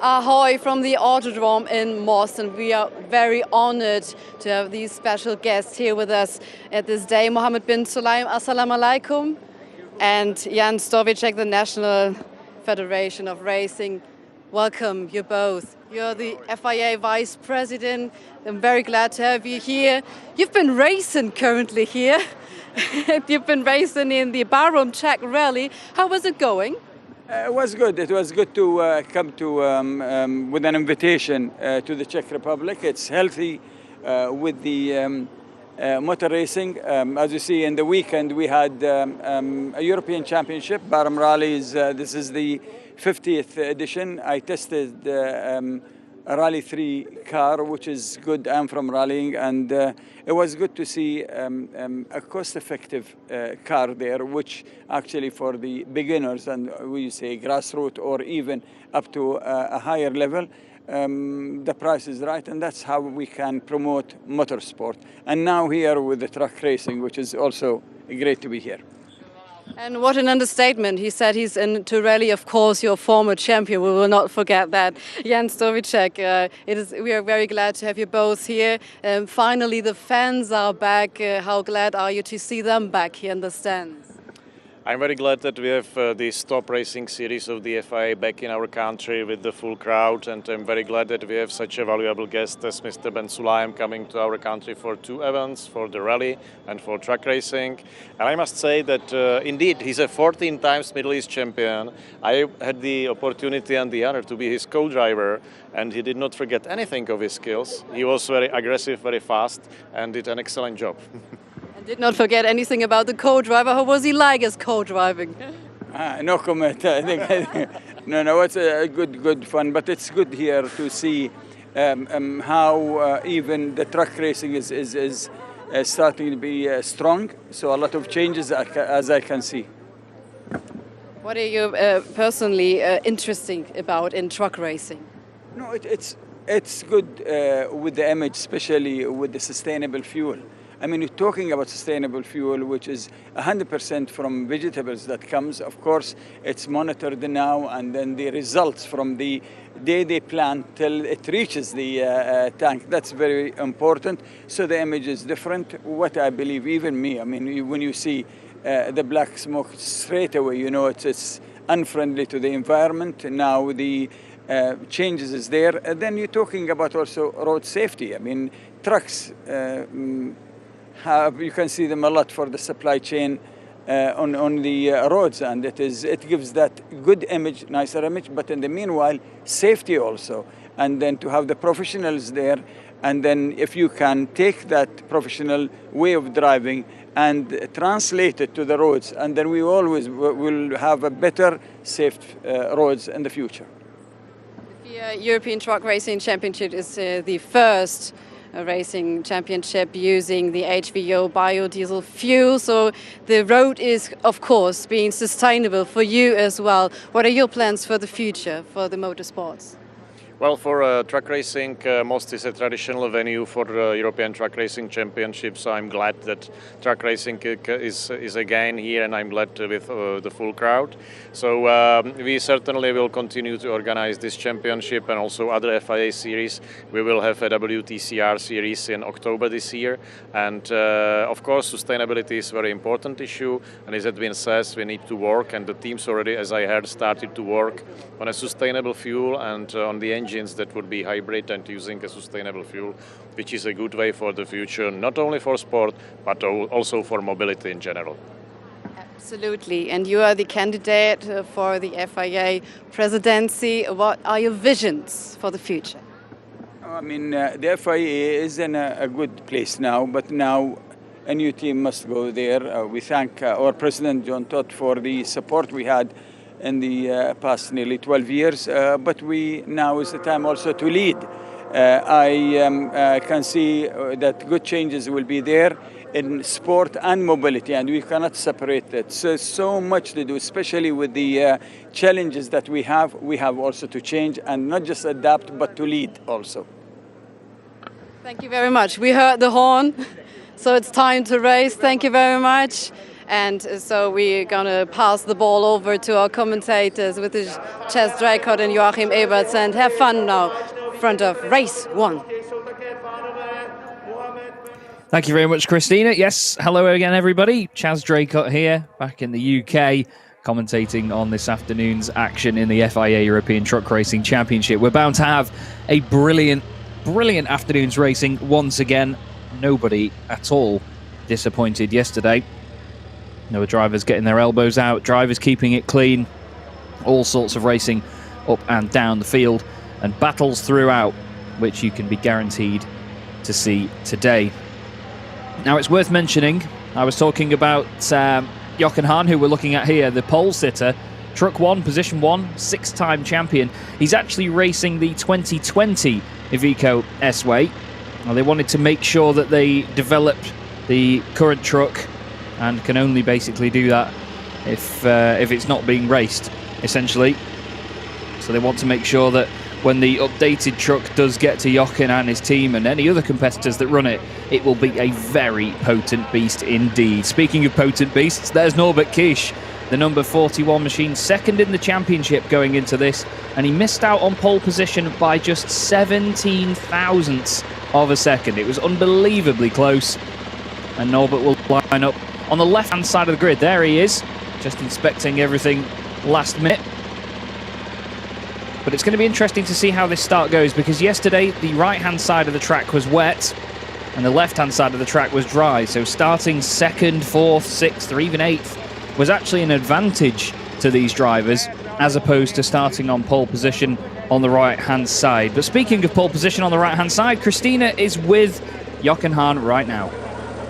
Ahoy from the Autodrome in Moss, and we are very honored to have these special guests here with us at this day. Mohammed bin Sulaim, assalamu alaikum, and Jan Stovicek, the National Federation of Racing. Welcome, you both. You're the FIA Vice President. I'm very glad to have you here. You've been racing currently here. You've been racing in the Bahrain Czech Rally. How was it going? It was good. It was good to come to with an invitation to the Czech Republic. It's healthy with the motor racing. As you see, in the weekend we had a European Championship. Bahrain Rally this is the 50th edition. I tested a Rally 3 car, which is good. I'm from rallying, and it was good to see a cost-effective car there, which actually for the beginners and we say grassroots or even up to a higher level, the price is right, and that's how we can promote motorsport. And now here with the truck racing, which is also great to be here. And what an understatement. He said he's into rally, of course, your former champion. We will not forget that. Jan Stovicek, we are very glad to have you both here. Finally, the fans are back. How glad are you to see them back here in the stands? I'm very glad that we have this top racing series of the FIA back in our country with the full crowd, and I'm very glad that we have such a valuable guest as Mr. Ben Sulaim coming to our country for two events, for the rally and for truck racing. And I must say that indeed he's a 14 times Middle East champion. I had the opportunity and the honor to be his co-driver, and he did not forget anything of his skills. He was very aggressive, very fast, and did an excellent job. Did not forget anything about the co-driver. How was he like as co-driving? No comment. I think no. It's a good fun, but it's good here to see how even the truck racing is starting to be strong. So a lot of changes as I can see. What are you personally interesting about in truck racing? No, it's good with the image, especially with the sustainable fuel. I mean, you're talking about sustainable fuel, which is 100% from vegetables that comes. Of course, it's monitored now, and then the results from the day they plant till it reaches the tank. That's very important. So the image is different. What I believe, even me, I mean, when you see the black smoke straight away, you know it's unfriendly to the environment. Now the changes is there. And then you're talking about also road safety. I mean, trucks. You can see them a lot for the supply chain on the roads, and it gives that good image, nicer image, but in the meanwhile, safety also. And then to have the professionals there, and then if you can take that professional way of driving and translate it to the roads, and then we always will have a better, safe roads in the future. The European Truck Racing Championship is the first racing championship using the HVO biodiesel fuel. So the road is, of course, being sustainable for you as well. What are your plans for the future for the motorsports? Well, for truck racing, Most is a traditional venue for European Truck Racing Championship, so I'm glad that truck racing is again here, and I'm glad with the full crowd. So we certainly will continue to organize this championship and also other FIA series. We will have a WTCR series in October this year, and of course sustainability is a very important issue, and as has been said, we need to work, and the teams already, as I heard, started to work on a sustainable fuel and on the engines that would be hybrid and using a sustainable fuel, which is a good way for the future, not only for sport, but also for mobility in general. Absolutely. And you are the candidate for the FIA presidency. What are your visions for the future? I mean, the FIA is in a good place now, but now a new team must go there. We thank our President John Todt for the support we had in the past nearly 12 years, but now is the time also to lead. I can see that good changes will be there in sport and mobility, and we cannot separate it. So much to do, especially with the challenges that we have also to change and not just adapt, but to lead also. Thank you very much. We heard the horn, so it's time to race. Thank you very much. And so we're going to pass the ball over to our commentators with Chas Draycott and Joachim Eberts, and have fun now in front of race 1. Thank you very much, Christina. Yes, hello again, everybody. Chas Draycott here, back in the UK, commentating on this afternoon's action in the FIA European Truck Racing Championship. We're bound to have a brilliant afternoon's racing once again. Nobody at all disappointed yesterday. No drivers getting their elbows out, drivers keeping it clean, all sorts of racing up and down the field, and battles throughout, which you can be guaranteed to see today. Now, it's worth mentioning, I was talking about Jochen Hahn, who we're looking at here, the pole sitter, Truck 1, Position 1, 6-time champion. He's actually racing the 2020 Iveco S-Way. Well, they wanted to make sure that they developed the current truck, and can only basically do that if it's not being raced, essentially. So they want to make sure that when the updated truck does get to Jochen and his team and any other competitors that run it, it will be a very potent beast indeed. Speaking of potent beasts, there's Norbert Kisch, the number 41 machine, second in the championship going into this, and he missed out on pole position by just 17 thousandths of a second. It was unbelievably close, and Norbert will line up on the left-hand side of the grid. There he is, just inspecting everything last minute. But it's going to be interesting to see how this start goes, because yesterday the right-hand side of the track was wet and the left-hand side of the track was dry. So starting 2nd, 4th, 6th or even 8th was actually an advantage to these drivers, as opposed to starting on pole position on the right-hand side. But speaking of pole position on the right-hand side, Christina is with Jochen Hahn right now.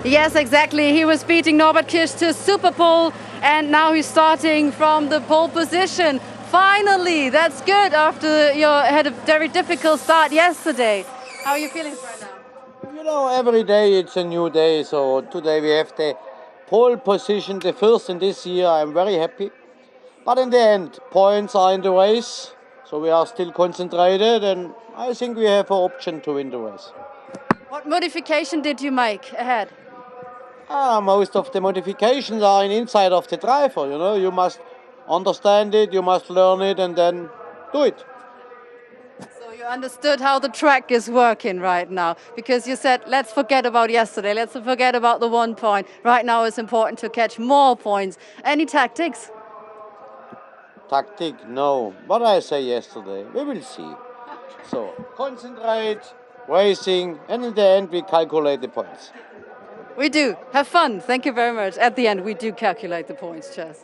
Yes, exactly. He was beating Norbert Kisch to super pole, and now he's starting from the pole position. Finally, that's good after you had a very difficult start yesterday. How are you feeling right now? You know, every day it's a new day. So today we have the pole position, the first in this year. I'm very happy. But in the end, points are in the race. So we are still concentrated, and I think we have an option to win the race. What modification did you make ahead? Most of the modifications are inside of the driver. You know, you must understand it, you must learn it, and then do it. So you understood how the track is working right now, because you said, let's forget about yesterday, let's forget about the 1 point. Right now it's important to catch more points. Any tactics? Tactic, no. What I say yesterday, we will see. So concentrate, racing, and in the end we calculate the points. We do. Have fun. Thank you very much. At the end, we do calculate the points, Chas.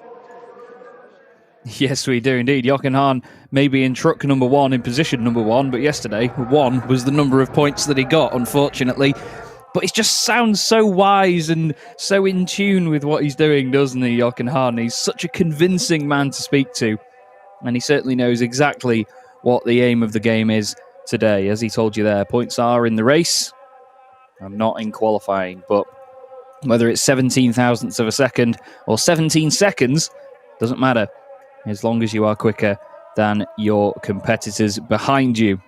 Yes, we do indeed. Jochen Hahn may be in truck number 1, in position number 1, but yesterday 1 was the number of points that he got, unfortunately. But he just sounds so wise and so in tune with what he's doing, doesn't he, Jochen Hahn? He's such a convincing man to speak to, and he certainly knows exactly what the aim of the game is today. As he told you there, points are in the race and not in qualifying, but whether it's 17 thousandths of a second or 17 seconds, doesn't matter, as long as you are quicker than your competitors behind you.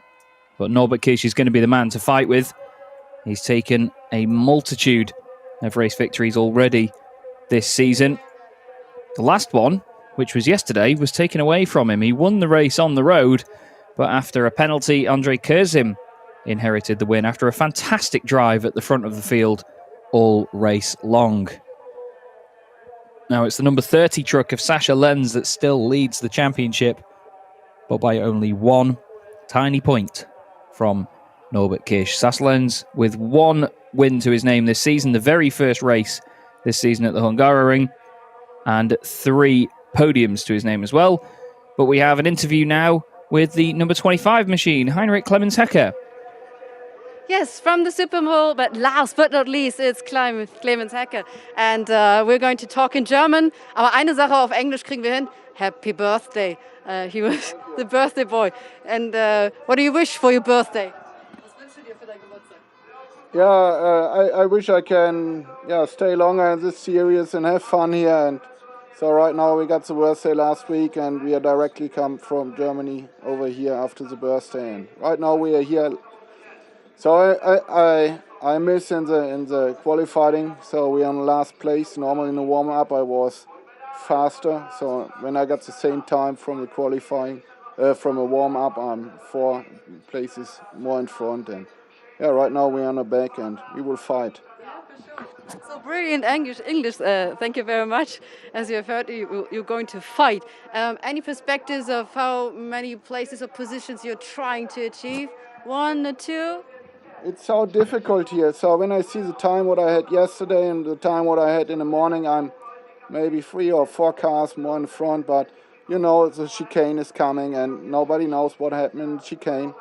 But Norbert Kisch is going to be the man to fight with. He's taken a multitude of race victories already this season. The last one, which was yesterday, was taken away from him. He won the race on the road, but after a penalty, Andre Kurzim inherited the win after a fantastic drive at the front of the field all race long. Now it's the number 30 truck of Sascha Lenz that still leads the championship, but by only 1 tiny point from Norbert Kisch. Sascha Lenz with 1 win to his name this season, the very first race this season at the Hungaroring, and 3 podiums to his name as well. But we have an interview now with the number 25 machine, Heinrich Clemens Hecker. Yes, from the Super Bowl, but last but not least, it's Clemens Hecker. And we're going to talk in German. Aber eine Sache auf Englisch kriegen wir hin. Happy birthday. He was the birthday boy. And what do you wish for your birthday? Was wünschst du dir für deinen Geburtstag? Yeah, I wish I can stay longer in this series and have fun here. And so right now we got the birthday last week, and we are directly come from Germany over here after the birthday. And right now we are here. So I I miss in the qualifying, so we're on last place. Normally in the warm-up I was faster, so when I got the same time from the qualifying, from a warm-up, I'm 4 places more in front. And yeah, right now we're on the back and we will fight. So brilliant English. Thank you very much. As you have heard, you're going to fight. Any perspectives of how many places or positions you're trying to achieve? 1 or 2? It's so difficult here. So when I see the time what I had yesterday and the time what I had in the morning, I'm maybe 3 or 4 cars more in front. But you know the chicane is coming and nobody knows what happened in the chicane.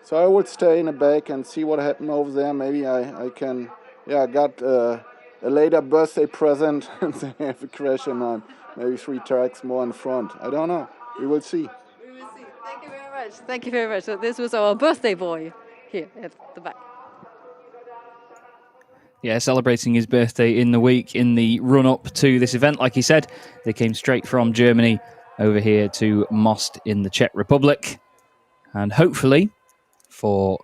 So I would stay in the back and see what happened over there. Maybe I can, got a later birthday present and they have a crash and I'm maybe 3 tracks more in front. I don't know. We will see. We will see. Thank you very much. Thank you very much. So this was our birthday boy here at the back. Yeah, celebrating his birthday in the week in the run-up to this event. Like he said, they came straight from Germany over here to Most in the Czech Republic. And hopefully, for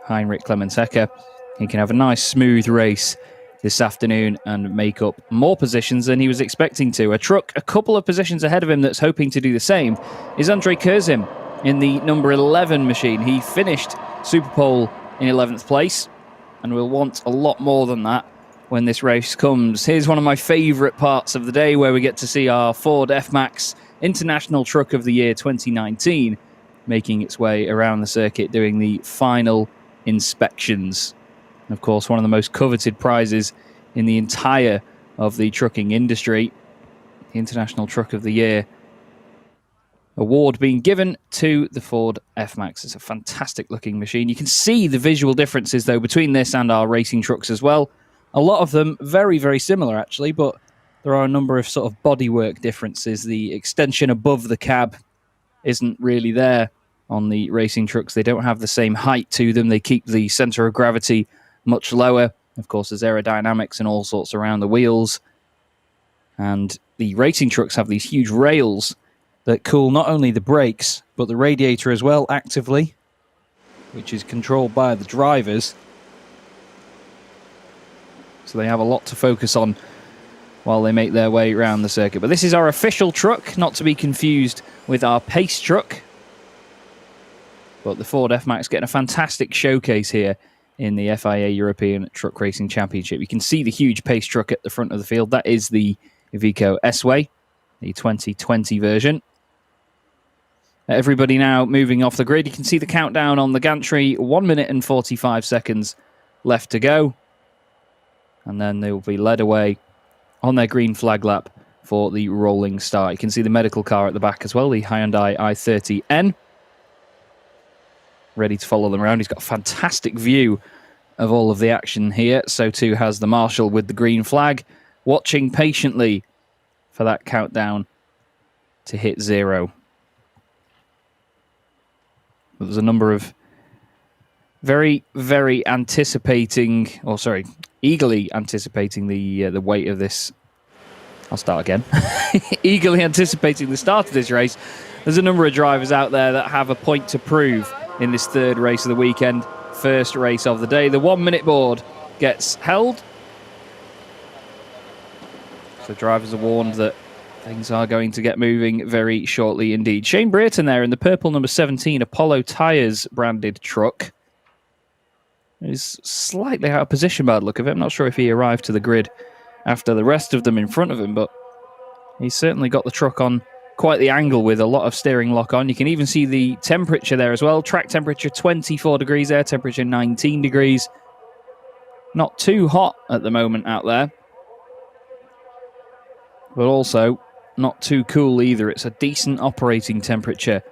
Heinrich Clemens-Hecker, he can have a nice, smooth race this afternoon and make up more positions than he was expecting to. A truck a couple of positions ahead of him that's hoping to do the same is Andrei Kurzim in the number 11 machine. He finished Superpole in 11th place, and we'll want a lot more than that when this race comes. Here's one of my favourite parts of the day where we get to see our Ford F-Max International Truck of the Year 2019 making its way around the circuit doing the final inspections. And of course, one of the most coveted prizes in the entire of the trucking industry, the International Truck of the Year award being given to the Ford F-Max. It's a fantastic looking machine. You can see the visual differences though between this and our racing trucks as well. A lot of them very, very similar actually, but there are a number of sort of bodywork differences. The extension above the cab isn't really there on the racing trucks. They don't have the same height to them. They keep the center of gravity much lower. Of course, there's aerodynamics and all sorts around the wheels. And the racing trucks have these huge rails that cool not only the brakes, but the radiator as well actively, which is controlled by the drivers. So they have a lot to focus on while they make their way around the circuit. But this is our official truck, not to be confused with our pace truck. But the Ford F-Max getting a fantastic showcase here in the FIA European Truck Racing Championship. You can see the huge pace truck at the front of the field. That is the Iveco S-Way, the 2020 version. Everybody now moving off the grid. You can see the countdown on the gantry. 1 minute and 45 seconds left to go. And then they will be led away on their green flag lap for the rolling start. You can see the medical car at the back as well, the Hyundai i30N. Ready to follow them around. He's got a fantastic view of all of the action here. So too has the marshal with the green flag, watching patiently for that countdown to hit 0. But there's a number of eagerly anticipating the weight of this. I'll start again. Eagerly anticipating the start of this race. There's a number of drivers out there that have a point to prove in this third race of the weekend, first race of the day. The 1 minute board gets held. So drivers are warned that things are going to get moving very shortly indeed. Shane Brereton there in the purple number 17 Apollo Tyres branded truck is slightly out of position by the look of it. I'm not sure if he arrived to the grid after the rest of them in front of him, but he's certainly got the truck on quite the angle with a lot of steering lock on. You can even see the temperature there as well. Track temperature 24 degrees, air temperature 19 degrees. Not too hot at the moment out there, but also not too cool either. It's a decent operating temperature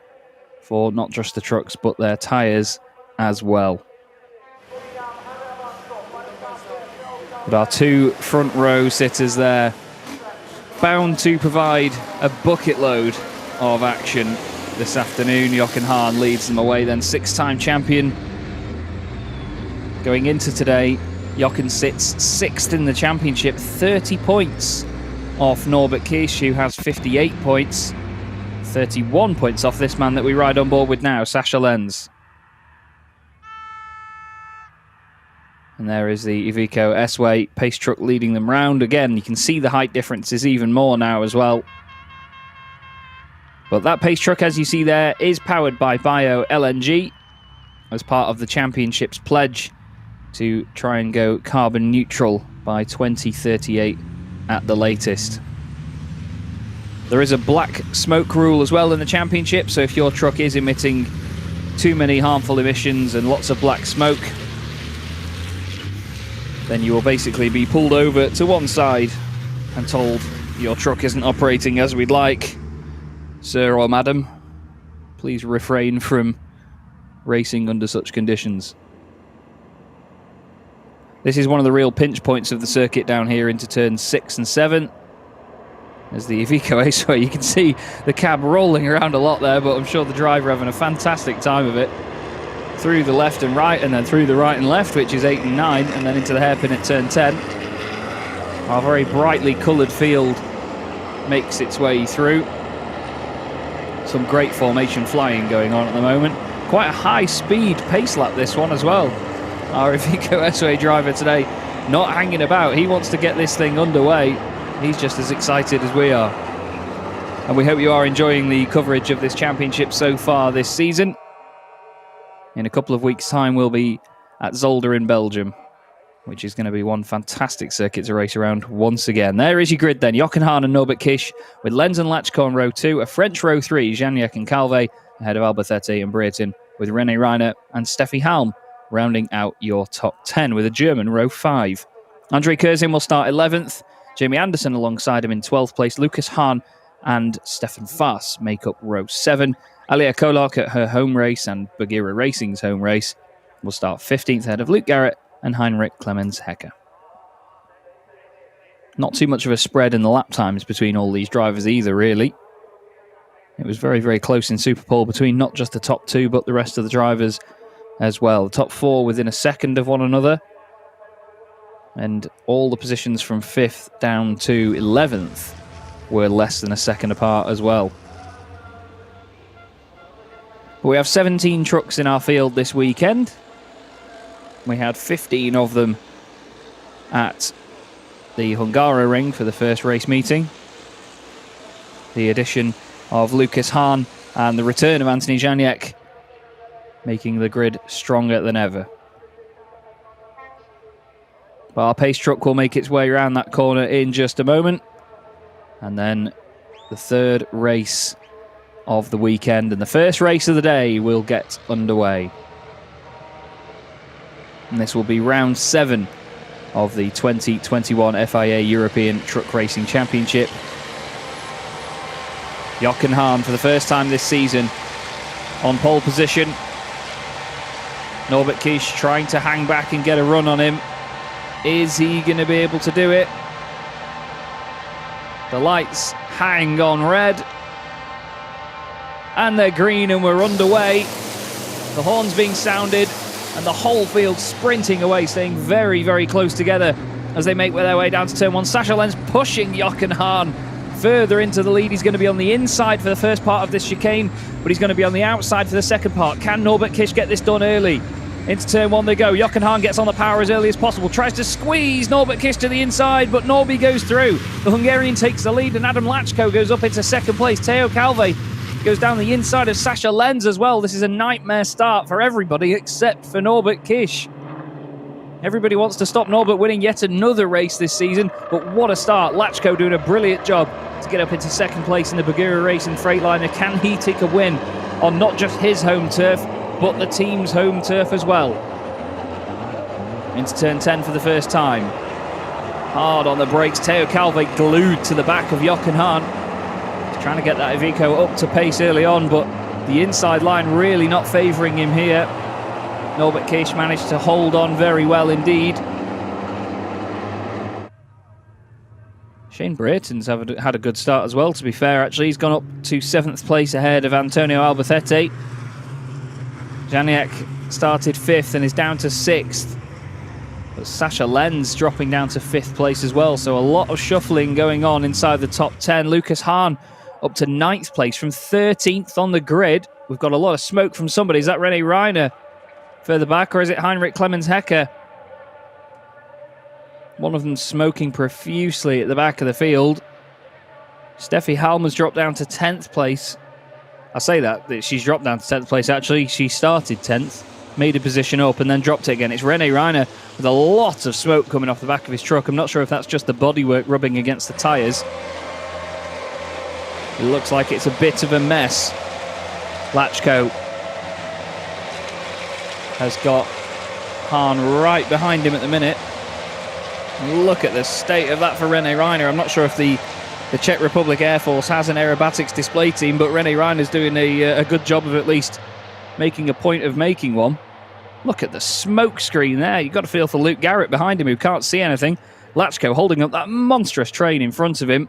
for not just the trucks, but their tyres as well. But our 2 front row sitters there, bound to provide a bucket load of action this afternoon. Jochen Hahn leads them away, then 6-time champion. Going into today, Jochen sits 6th in the championship, 30 points off Norbert Kisch, who has 58 points, 31 points off this man that we ride on board with now, Sascha Lenz. And there is the Iveco S-Way pace truck leading them round. Again, you can see the height differences even more now as well. But that pace truck, as you see there, is powered by Bio-LNG as part of the championship's pledge to try and go carbon neutral by 2038 at the latest. There is a black smoke rule as well in the championship, so if your truck is emitting too many harmful emissions and lots of black smoke, then you will basically be pulled over to one side and told your truck isn't operating as we'd like. Sir or madam, please refrain from racing under such conditions. This is one of the real pinch points of the circuit down here into turns 6 and 7. There's the Iveco Aceway. You can see the cab rolling around a lot there, but I'm sure the driver having a fantastic time of it. Through the left and right, and then through the right and left, which is 8 and 9, and then into the hairpin at turn 10. Our very brightly coloured field makes its way through. Some great formation flying going on at the moment. Quite a high-speed pace lap, this one as well. Our Iveco S-Way driver today not hanging about. He wants to get this thing underway. He's just as excited as we are. And we hope you are enjoying the coverage of this championship so far this season. In a couple of weeks' time, we'll be at Zolder in Belgium, which is going to be one fantastic circuit to race around once again. There is your grid then. Jochen Hahn and Norbert Kisch with Lenz and Lachko in row 2, a French row 3, Janiak and Calvé ahead of Albacete and Brereton, with René Reiner and Steffi Halm rounding out your top 10 with a German row 5. Andre Kurzin will start 11th. Jamie Anderson alongside him in 12th place. Lucas Hahn and Stefan Faas make up row 7. Alia Kolak at her home race and Bagheera Racing's home race will start 15th ahead of Luke Garrett and Heinrich Clemens Hecker. Not too much of a spread in the lap times between all these drivers either, really. It was very, very close in Superpole between not just the top 2, but the rest of the drivers as well. The top 4 within a second of one another. And all the positions from 5th down to 11th were less than a second apart as well. But we have 17 trucks in our field this weekend. We had 15 of them at the Hungaroring for the first race meeting. The addition of Lucas Hahn and the return of Anthony Janiak making the grid stronger than ever. But our pace truck will make its way around that corner in just a moment. And then the third race of the weekend and the first race of the day will get underway. And this will be round 7 of the 2021 FIA European Truck Racing Championship. Jochen Hahn for the first time this season on pole position. Norbert Kisch trying to hang back and get a run on him. Is he going to be able to do it? The lights hang on red. And they're green and we're underway. The horn's being sounded and the whole field sprinting away, staying very, very close together as they make their way down to turn 1. Sascha Lenz pushing Jochen Hahn further into the lead. He's going to be on the inside for the first part of this chicane, but he's going to be on the outside for the second part. Can Norbert Kisch get this done early? Into turn 1 they go. Jochen Hahn gets on the power as early as possible. Tries to squeeze Norbert Kisch to the inside, but Norby goes through. The Hungarian takes the lead and Adam Lachko goes up into second place. Teo Calvé goes down the inside of Sascha Lenz as well. This is a nightmare start for everybody except for Norbert Kisch. Everybody wants to stop Norbert winning yet another race this season, but what a start. Lachko doing a brilliant job to get up into second place in the Bagheera Racing Freightliner. Can he take a win on not just his home turf, but the team's home turf as well? Into turn 10 for the first time. Hard on the brakes. Teo Calvé glued to the back of Jochen Hahn. He's trying to get that Iveco up to pace early on, but the inside line really not favouring him here. Norbert Kisch managed to hold on very well indeed. Shane Brereton's had a good start as well, to be fair, actually. He's gone up to 7th place ahead of Antonio Albacete. Janiak started 5th and is down to 6th. But Sascha Lenz dropping down to 5th place as well, so a lot of shuffling going on inside the top 10. Lucas Hahn up to 9th place from 13th on the grid. We've got a lot of smoke from somebody. Is that René Reiner further back, or is it Heinrich Clemens Hecker? One of them smoking profusely at the back of the field. Steffi Halm has dropped down to 10th place. I say that she's dropped down to 10th place, actually. She started 10th, made a position up, and then dropped it again. It's René Reiner with a lot of smoke coming off the back of his truck. I'm not sure if that's just the bodywork rubbing against the tyres. It looks like it's a bit of a mess. Lachko has got Hahn right behind him at the minute. Look at the state of that for René Reiner. I'm not sure if the Czech Republic Air Force has an aerobatics display team, but René Reiner's doing a good job of at least making a point of making one. Look at the smoke screen there. You've got to feel for Luke Garrett behind him who can't see anything. Lachko holding up that monstrous train in front of him.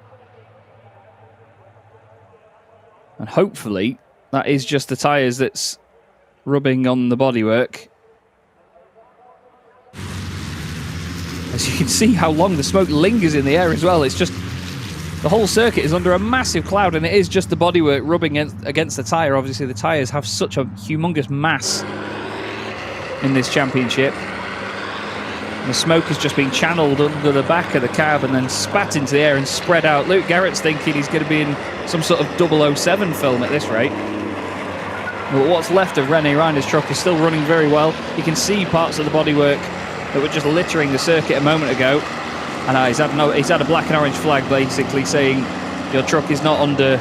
And hopefully that is just the tyres that's rubbing on the bodywork. As you can see how long the smoke lingers in the air as well. It's just the whole circuit is under a massive cloud, and it is just the bodywork rubbing against the tyre. Obviously the tyres have such a humongous mass in this championship. And the smoke has just been channeled under the back of the cab and then spat into the air and spread out. Luke Garrett's thinking he's going to be in some sort of 007 film at this rate. But what's left of René Reiner's truck is still running very well. You can see parts of the bodywork that were just littering the circuit a moment ago. And he's had a black and orange flag basically saying your truck is not under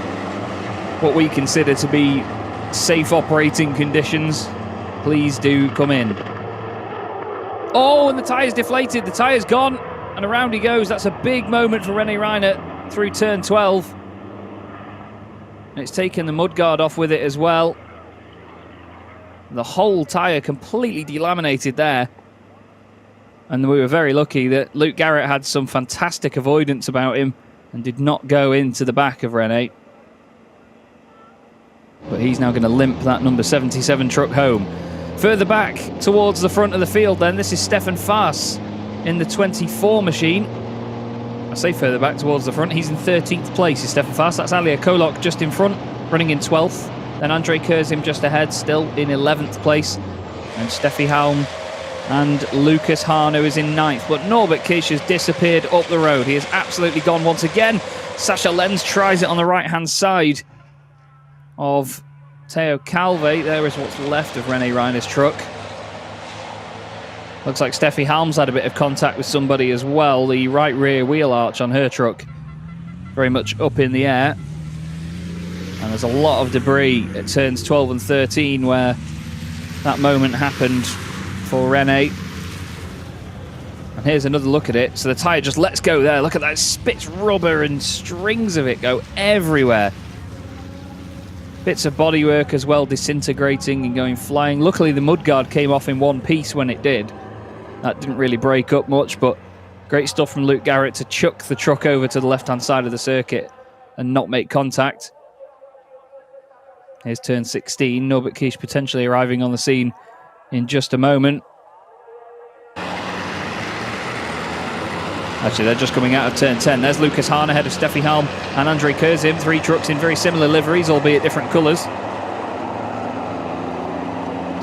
what we consider to be safe operating conditions. Please do come in. Oh, and the tyre's deflated. The tyre's gone. And around he goes. That's a big moment for René Reiner through turn 12. And it's taken the mudguard off with it as well. The whole tyre completely delaminated there. And we were very lucky that Luke Garrett had some fantastic avoidance about him and did not go into the back of René. But he's now going to limp that number 77 truck home. Further back towards the front of the field then, this is Stefan Faas in the 24 machine. I say further back towards the front, he's in 13th place, is Stefan Faas. That's Alia Kolok just in front, running in 12th. Then Andre Kurzim just ahead, still in 11th place. And Steffi Halm and Lucas Hahn, who is in 9th. But Norbert Kish has disappeared up the road. He has absolutely gone once again. Sasha Lenz tries it on the right-hand side of Theo Calve. There is what's left of René Reiner's truck. Looks like Steffi Halm's had a bit of contact with somebody as well. The right rear wheel arch on her truck very much up in the air. And there's a lot of debris at turns 12 and 13 where that moment happened for René. And here's another look at it. So the tyre just lets go there. Look at that. It spits rubber and strings of it go everywhere. Bits of bodywork as well disintegrating and going flying. Luckily the mudguard came off in one piece when it did. That didn't really break up much, but great stuff from Luke Garrett to chuck the truck over to the left-hand side of the circuit and not make contact. Here's turn 16. Norbert Kish potentially arriving on the scene in just a moment. Actually, they're just coming out of turn 10. There's Lucas Hahn ahead of Steffi Halm and Andre Kurzim. 3 trucks in very similar liveries, albeit different colours.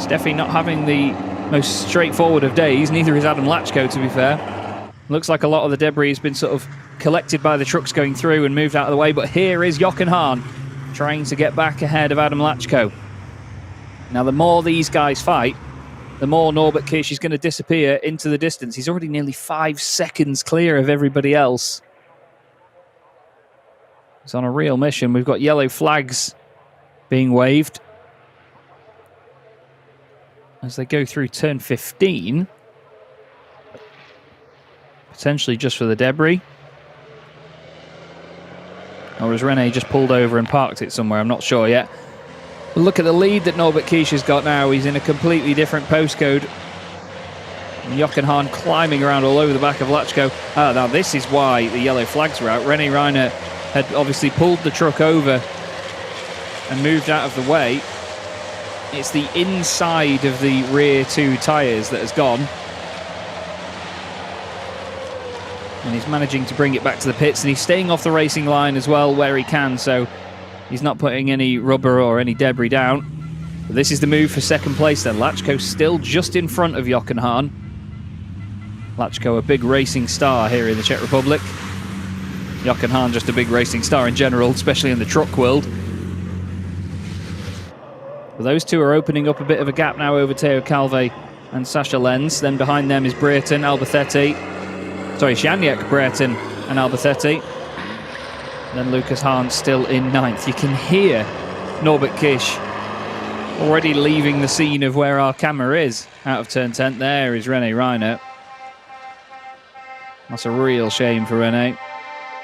Steffi not having the most straightforward of days. Neither is Adam Lachko, to be fair. Looks like a lot of the debris has been sort of collected by the trucks going through and moved out of the way. But here is Jochen Hahn trying to get back ahead of Adam Lachko. Now, the more these guys fight, the more Norbert Kish is going to disappear into the distance. He's already nearly 5 seconds clear of everybody else. He's on a real mission. We've got yellow flags being waved as they go through turn 15. Potentially just for the debris. Or has René just pulled over and parked it somewhere? I'm not sure yet. But look at the lead that Norbert Kish has got now. He's in a completely different postcode. And Jochen Hahn climbing around all over the back of Lachko. Now this is why the yellow flags were out. René Reiner had obviously pulled the truck over and moved out of the way. It's the inside of the rear 2 tyres that has gone. And he's managing to bring it back to the pits, and he's staying off the racing line as well where he can, so he's not putting any rubber or any debris down. But this is the move for second place then. Lachko still just in front of Jochen Hahn. Lachko, a big racing star here in the Czech Republic. Jochen Hahn, just a big racing star in general, especially in the truck world. But those two are opening up a bit of a gap now over Theo Calvé and Sascha Lenz. Then behind them is Brereton, Albacete. Sorry, Janiek, Brereton and Albacete. Then Lucas Hahn still in ninth. You can hear Norbert Kisch already leaving the scene of where our camera is. Out of turn 10, there is René Reiner. That's a real shame for René.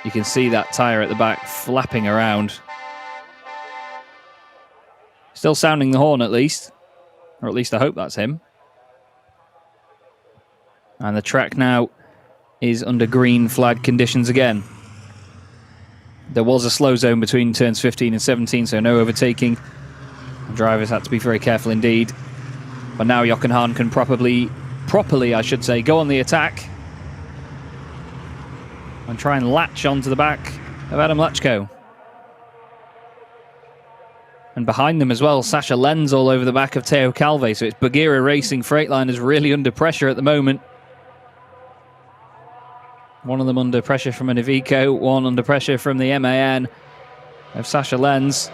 You can see that tyre at the back flapping around. Still sounding the horn at least. Or at least I hope that's him. And the track now is under green flag conditions again. There was a slow zone between turns 15 and 17, so no overtaking. The drivers had to be very careful indeed. But now Jochen Hahn can properly, I should say, go on the attack and try and latch onto the back of Adam Lachko. And behind them as well, Sascha Lenz all over the back of Theo Calvé. So it's Bagheera Racing Freightliners really under pressure at the moment. One of them under pressure from an Iveco, one under pressure from the MAN of Sascha Lenz.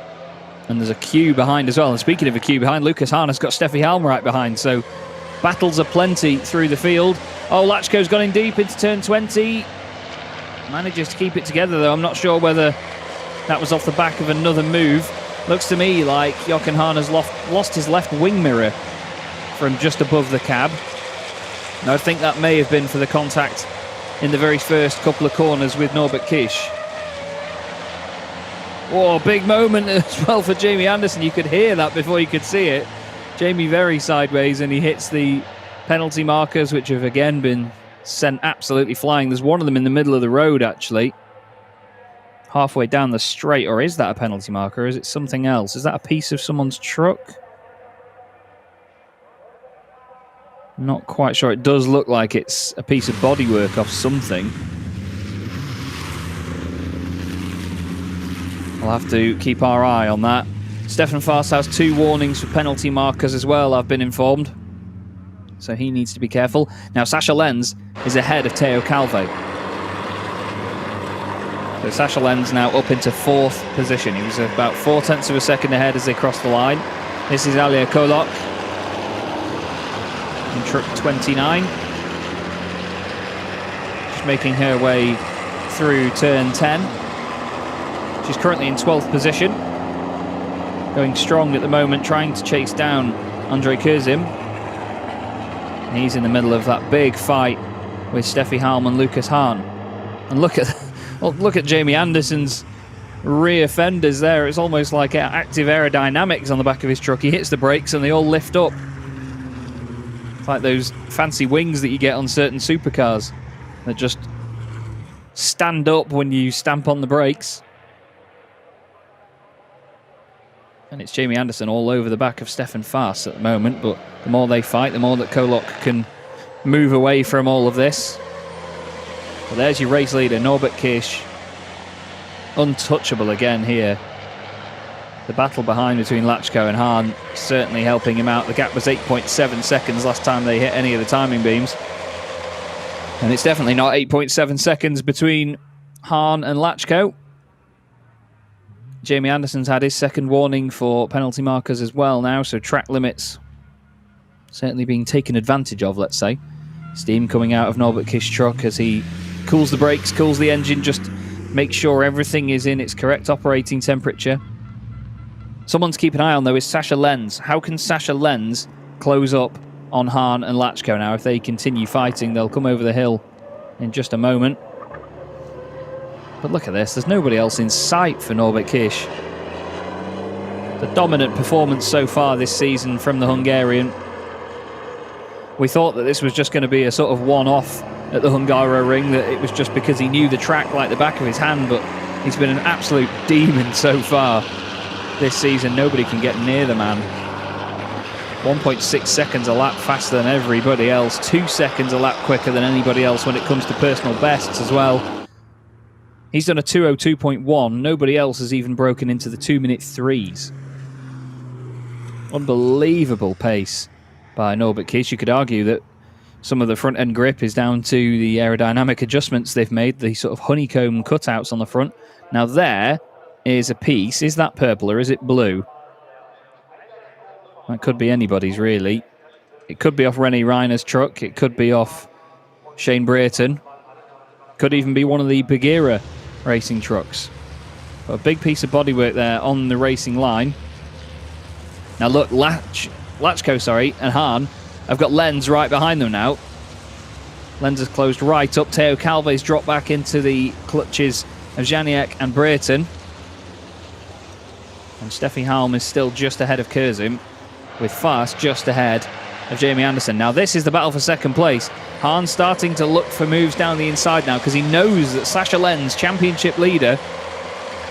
And there's a queue behind as well. And speaking of a queue behind, Lucas Hahn has got Steffi Halm right behind. So battles aplenty through the field. Oh, Lachko's gone in deep into turn 20. Manages to keep it together, though. I'm not sure whether that was off the back of another move. Looks to me like Jochen Hahn has lost his left wing mirror from just above the cab. And I think that may have been for the contact in the very first couple of corners with Norbert Kisch. Oh, big moment as well for Jamie Anderson. You could hear that before you could see it. Jamie very sideways, and he hits the penalty markers, which have again been sent absolutely flying. There's one of them in the middle of the road, actually. Halfway down the straight. Or is that a penalty marker, or is it something else? Is that a piece of someone's truck? Not quite sure. It does look like it's a piece of bodywork off something. We'll have to keep our eye on that. Stefan Faas has 2 warnings for penalty markers as well, I've been informed. So he needs to be careful. Now Sascha Lenz is ahead of Theo Calvé. So Sascha Lenz now up into 4th position. He was about 0.4 of a second ahead as they crossed the line. This is Alia Kolok in truck 29. Just making her way through turn 10. She's currently in 12th position. Going strong at the moment, trying to chase down André Kurzim. He's in the middle of that big fight with Steffi Halm and Lucas Hahn. And look at Jamie Anderson's rear fenders there. It's almost like active aerodynamics on the back of his truck. He hits the brakes and they all lift up. It's like those fancy wings that you get on certain supercars that just stand up when you stamp on the brakes. And it's Jamie Anderson all over the back of Stefan Faas at the moment, but the more they fight, the more that Kolok can move away from all of this. But there's your race leader, Norbert Kisch. Untouchable again here. The battle behind between Lachko and Hahn certainly helping him out. The gap was 8.7 seconds last time they hit any of the timing beams. And it's definitely not 8.7 seconds between Hahn and Lachko. Jamie Anderson's had his 2nd warning for penalty markers as well now, so track limits certainly being taken advantage of, let's say. Steam coming out of Norbert Kisch's truck as he cools the brakes, cools the engine, just make sure everything is in its correct operating temperature. Someone to keep an eye on, though, is Sascha Lenz. How can Sascha Lenz close up on Hahn and Lachko now? If they continue fighting, they'll come over the hill in just a moment. But look at this, there's nobody else in sight for Norbert Kisch. The dominant performance so far this season from the Hungarian. We thought that this was just going to be a sort of one-off at the Hungaroring, that it was just because he knew the track like the back of his hand, but he's been an absolute demon so far this season. Nobody can get near the man. 1.6 seconds a lap faster than everybody else, 2 seconds a lap quicker than anybody else when it comes to personal bests as well. He's done a 2:02.1. Nobody else has even broken into the 2-minute 3s. Unbelievable pace by Norbert Kisch. You could argue that some of the front end grip is down to the aerodynamic adjustments they've made, the sort of honeycomb cutouts on the front. Now there is a piece. Is that purple or is it blue? That could be anybody's, really. It could be off Rennie Reiner's truck. It could be off Shane Brayton. Could even be one of the Bagheera racing trucks. But a big piece of bodywork there on the racing line. Now look, Lachko, and Hahn have got Lenz right behind them now. Lenz has closed right up. Teo Calve's dropped back into the clutches of Janiak and Brayton. And Steffi Halm is still just ahead of Kurzim, with Fast just ahead of Jamie Anderson. Now this is the battle for second place. Hahn starting to look for moves down the inside now because he knows that Sasha Lenz, championship leader,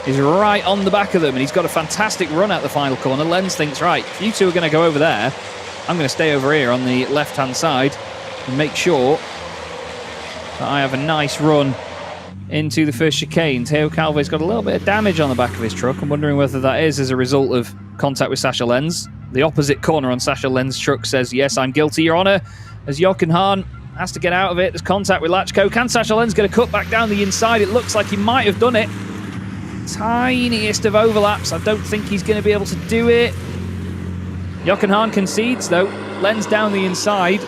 is right on the back of them, and he's got a fantastic run out the final corner. Lenz thinks, right, if you two are going to go over there, I'm going to stay over here on the left-hand side and make sure that I have a nice run into the first chicane. Teo Calve's got a little bit of damage on the back of his truck. I'm wondering whether that is as a result of contact with Sasha Lenz. The opposite corner on Sasha Lenz's truck says, yes, I'm guilty, Your Honour, as Jochen Hahn has to get out of it. There's contact with Lachko. Can Sasha Lenz get a cut back down the inside? It looks like he might have done it. Tiniest of overlaps. I don't think he's going to be able to do it. Jochen Hahn concedes, though. Lenz down the inside.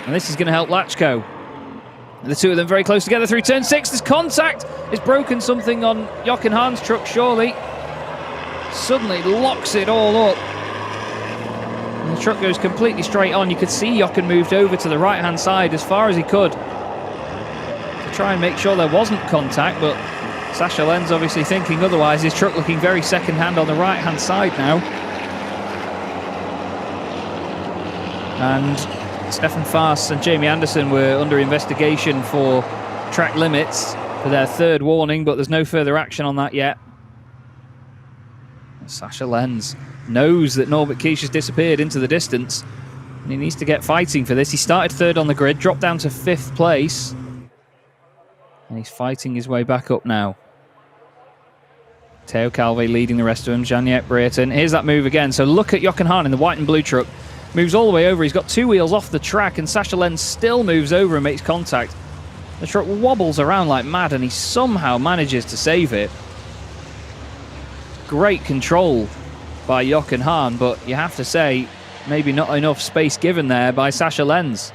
And this is going to help Lachko. The two of them very close together through turn 6. There's contact. It's broken something on Jochen Hahn's truck, surely. Suddenly locks it all up. And the truck goes completely straight on. You could see Jochen moved over to the right-hand side as far as he could to try and make sure there wasn't contact, but Sasha Lenz obviously thinking otherwise. His truck looking very second-hand on the right-hand side now. And Stefan Faas and Jamie Anderson were under investigation for track limits for their third warning, but there's no further action on that yet. Sasha Lenz knows that Norbert Kish has disappeared into the distance, and he needs to get fighting for this. He started third on the grid, dropped down to 5th place, and he's fighting his way back up now. Teo Calve leading the rest of them. Janiak Brayton. Here's that move again. So look at Jochen Hahn in the white and blue truck. Moves all the way over. He's got 2 wheels off the track, and Sasha Lenz still moves over and makes contact. The truck wobbles around like mad, and he somehow manages to save it. Great control by Jochen Hahn, but you have to say, maybe not enough space given there by Sasha Lenz.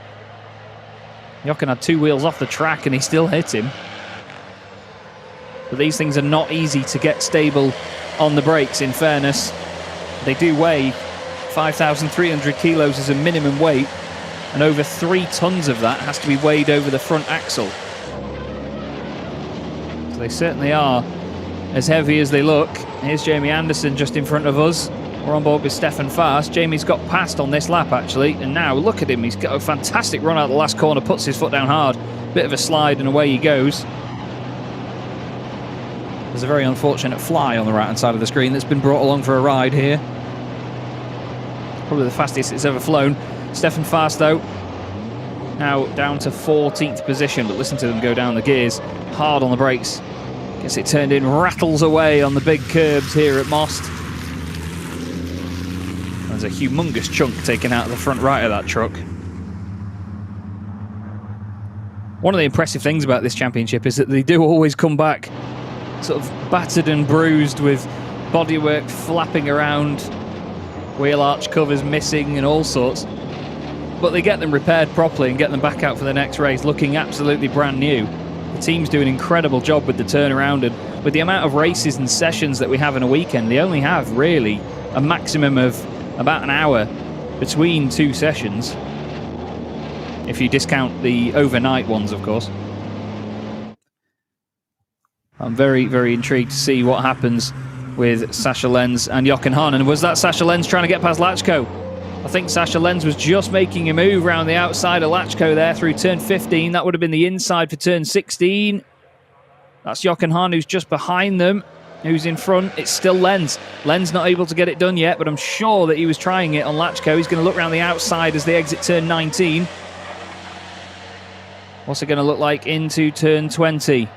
Jochen had 2 wheels off the track, and he still hit him. But these things are not easy to get stable on the brakes, in fairness. They do weigh 5,300 kilos as a minimum weight, and over 3 tons of that has to be weighed over the front axle. So they certainly are as heavy as they look. Here's Jamie Anderson just in front of us. We're on board with Stefan Faas. Jamie's got past on this lap, actually, and now look at him. He's got a fantastic run out the last corner, puts his foot down hard. Bit of a slide, and away he goes. There's a very unfortunate fly on the right-hand side of the screen that's been brought along for a ride here. Probably the fastest it's ever flown. Stefan Faas, though, now down to 14th position, but listen to them go down the gears. Hard on the brakes. Gets it turned in, rattles away on the big curbs here at Most. There's a humongous chunk taken out of the front right of that truck. One of the impressive things about this championship is that they do always come back sort of battered and bruised, with bodywork flapping around, wheel arch covers missing and all sorts. But they get them repaired properly and get them back out for the next race looking absolutely brand new. The teams do an incredible job with the turnaround, and with the amount of races and sessions that we have in a weekend, they only have really a maximum of about an hour between 2 sessions, if you discount the overnight ones, of course. I'm very, very intrigued to see what happens with Sasha Lenz and Jochen Hahn. And was that Sasha Lenz trying to get past Lachko? I think Sasha Lenz was just making a move around the outside of Lachko there through turn 15. That would have been the inside for turn 16. That's Jochen Hahn, who's just behind them. Who's in front? It's still Lenz. Lenz not able to get it done yet, but I'm sure that he was trying it on Lachko. He's going to look around the outside as they exit turn 19. What's it going to look like into turn 20?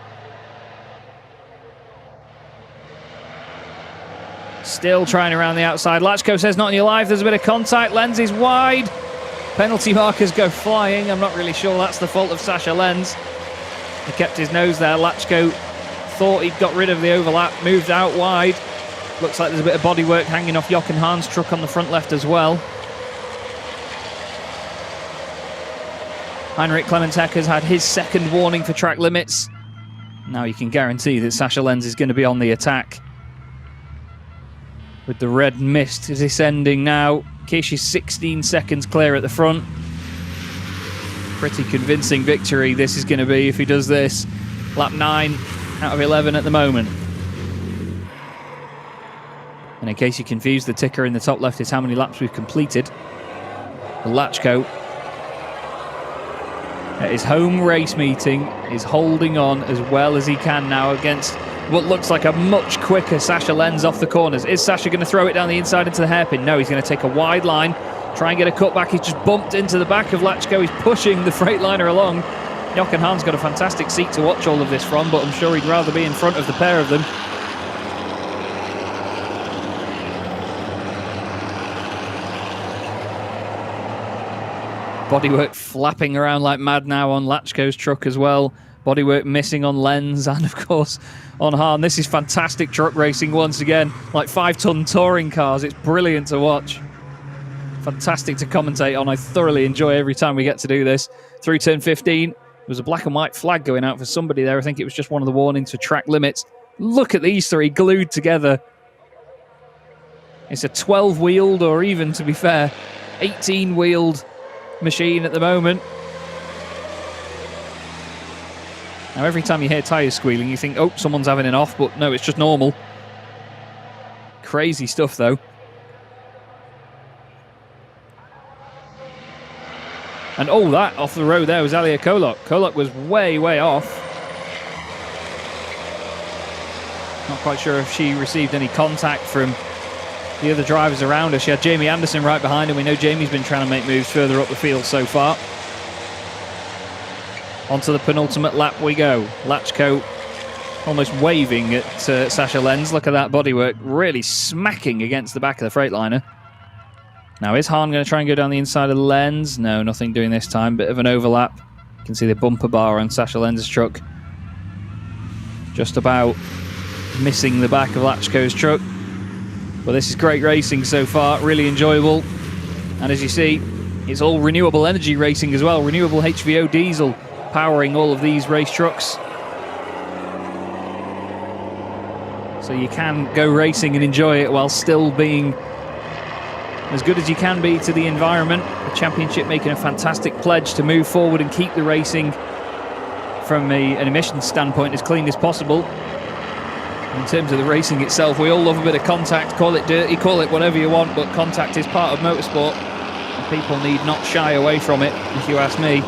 Still trying around the outside. Lachko says not in your life. There's a bit of contact. Lenz is wide. Penalty markers go flying. I'm not really sure that's the fault of Sasha Lenz. He kept his nose there. Lachko thought he'd got rid of the overlap, moved out wide. Looks like there's a bit of bodywork hanging off Jochen Hahn's truck on the front left as well. Heinrich Clementech has had his second warning for track limits. Now you can guarantee that Sasha Lenz is going to be on the attack. With the red mist descending now, Kish is 16 seconds clear at the front. Pretty convincing victory this is going to be if he does this. Lap 9 out of 11 at the moment. And in case you're confused, the ticker in the top left is how many laps we've completed. The Lachko, at his home race meeting, is holding on as well as he can now against what looks like a much quicker Sasha Lenz off the corners. Is Sasha going to throw it down the inside into the hairpin? No, he's going to take a wide line, try and get a cutback. He's just bumped into the back of Lachko. He's pushing the Freightliner along. Jochen Hahn's got a fantastic seat to watch all of this from, but I'm sure he'd rather be in front of the pair of them. Bodywork flapping around like mad now on Lachko's truck as well. Bodywork missing on Lenz and, of course, on Hahn. This is fantastic truck racing once again. Like 5-ton touring cars. It's brilliant to watch. Fantastic to commentate on. I thoroughly enjoy every time we get to do this. Through turn 15, there was a black and white flag going out for somebody there. I think it was just one of the warnings for track limits. Look at these three glued together. It's a 12-wheeled, or even, to be fair, 18-wheeled machine at the moment. Now every time you hear tyres squealing you think, oh, someone's having an off, but no, it's just normal. Crazy stuff though. And oh, that off the road there was Alia Kolok. Kolok was way off. Not quite sure if she received any contact from the other drivers around her. She had Jamie Anderson right behind her. We know Jamie's been trying to make moves further up the field so far. Onto the penultimate lap we go. Lachko almost waving at Sasha Lenz. Look at that bodywork really smacking against the back of the Freightliner. Now is Hahn going to try and go down the inside of Lenz? No, nothing doing this time. Bit of an overlap. You can see the bumper bar on Sasha Lenz's truck. Just about missing the back of Lachko's truck. Well, this is great racing so far, really enjoyable. And as you see, it's all renewable energy racing as well. Renewable HVO diesel powering all of these race trucks. So you can go racing and enjoy it while still being as good as you can be to the environment. The championship making a fantastic pledge to move forward and keep the racing from an emissions standpoint as clean as possible. In terms of the racing itself, we all love a bit of contact. Call it dirty, call it whatever you want, but contact is part of motorsport. And people need not shy away from it, if you ask me.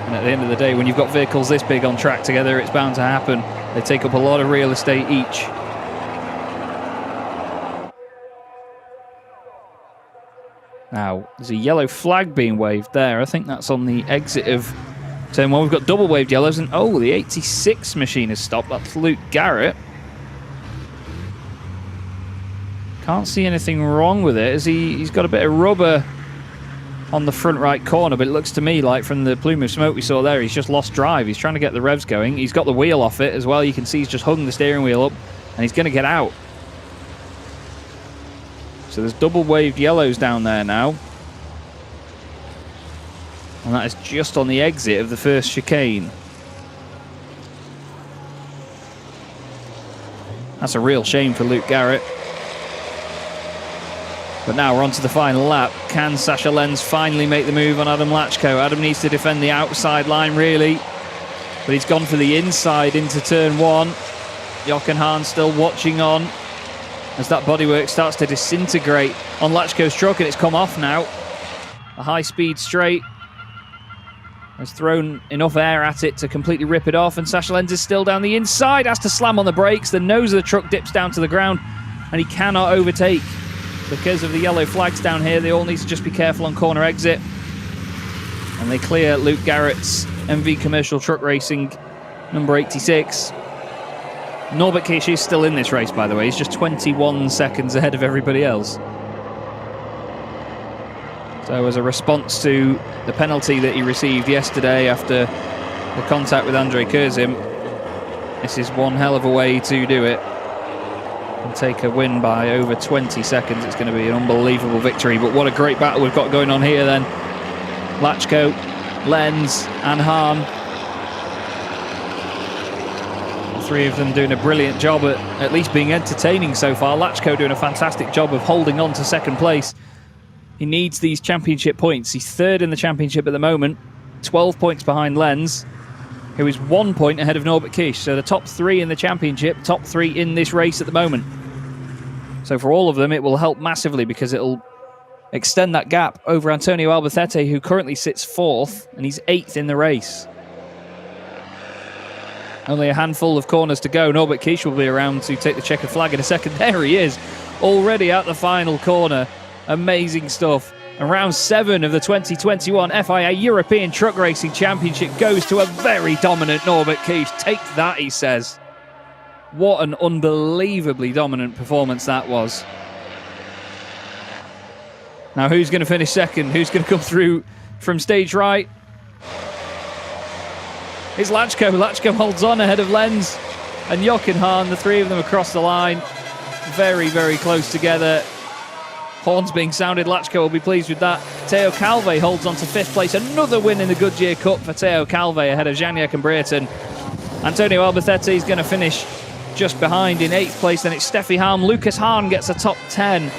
And at the end of the day, when you've got vehicles this big on track together, it's bound to happen. They take up a lot of real estate each. Now, there's a yellow flag being waved there. I think that's on the exit of turn 1. We've got double waved yellows, and oh, the 86 machine has stopped. That's Luke Garrett. Can't see anything wrong with it, as he's got a bit of rubber on the front right corner, but it looks to me like from the plume of smoke we saw there, he's just lost drive. He's trying to get the revs going. He's got the wheel off it as well. You can see he's just hung the steering wheel up, and he's going to get out. So there's double waved yellows down there now. And that is just on the exit of the first chicane. That's a real shame for Luke Garrett. But now we're on to the final lap. Can Sasha Lenz finally make the move on Adam Lachko? Adam needs to defend the outside line, really. But he's gone for the inside into turn 1. Jochen Hahn still watching on as that bodywork starts to disintegrate on Lachko's truck, and it's come off now. A high-speed straight has thrown enough air at it to completely rip it off, and Sasha Lenz is still down the inside, has to slam on the brakes. The nose of the truck dips down to the ground, and he cannot overtake. Because of the yellow flags down here, they all need to just be careful on corner exit. And they clear Luke Garrett's MV Commercial Truck Racing number 86. Norbert Kish is still in this race, by the way. He's just 21 seconds ahead of everybody else. So as a response to the penalty that he received yesterday after the contact with Andrei Kurzim, this is one hell of a way to do it and take a win by over 20 seconds. It's going to be an unbelievable victory. But what a great battle we've got going on here then. Lachko, Lenz and Hahn. The three of them doing a brilliant job at least being entertaining so far. Lachko doing a fantastic job of holding on to second place. He needs these championship points. He's third in the championship at the moment, 12 points behind Lenz, who is 1 point ahead of Norbert Kish. So the top three in the championship, top three in this race at the moment. So for all of them, it will help massively because it'll extend that gap over Antonio Albacete, who currently sits fourth, and he's eighth in the race. Only a handful of corners to go. Norbert Kish will be around to take the checkered flag in a second. There he is, already at the final corner. Amazing stuff. And round 7 of the 2021 FIA European Truck Racing Championship goes to a very dominant Norbert Kish. Take that, he says. What an unbelievably dominant performance that was. Now, who's going to finish second? Who's going to come through from stage right? It's Lachko. Lachko holds on ahead of Lenz and Jochen Hahn. The three of them across the line. Very, very close together. Horns being sounded. Lachko will be pleased with that. Teo Calve holds on to 5th place. Another win in the Goodyear Cup for Teo Calve ahead of Janiak and Brereton. Antonio Albacete is going to finish just behind in 8th place. Then it's Steffi Halm. Lucas Hahn gets a top 10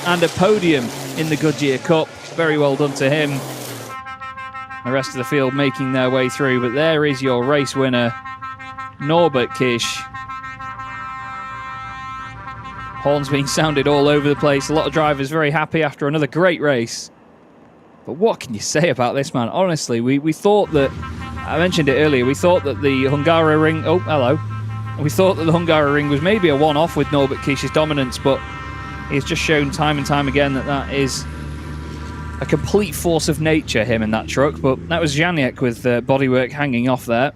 and a podium in the Goodyear Cup. Very well done to him. The rest of the field making their way through. But there is your race winner, Norbert Kish. Horns being sounded all over the place. A lot of drivers very happy after another great race. But what can you say about this, man? Honestly, we thought that, I mentioned it earlier, we thought that the Hungaroring, oh, hello. We thought that the Hungaroring was maybe a one-off with Norbert Kish's dominance, but he's just shown time and time again that that is a complete force of nature, him in that truck. But that was Janiak with bodywork hanging off there.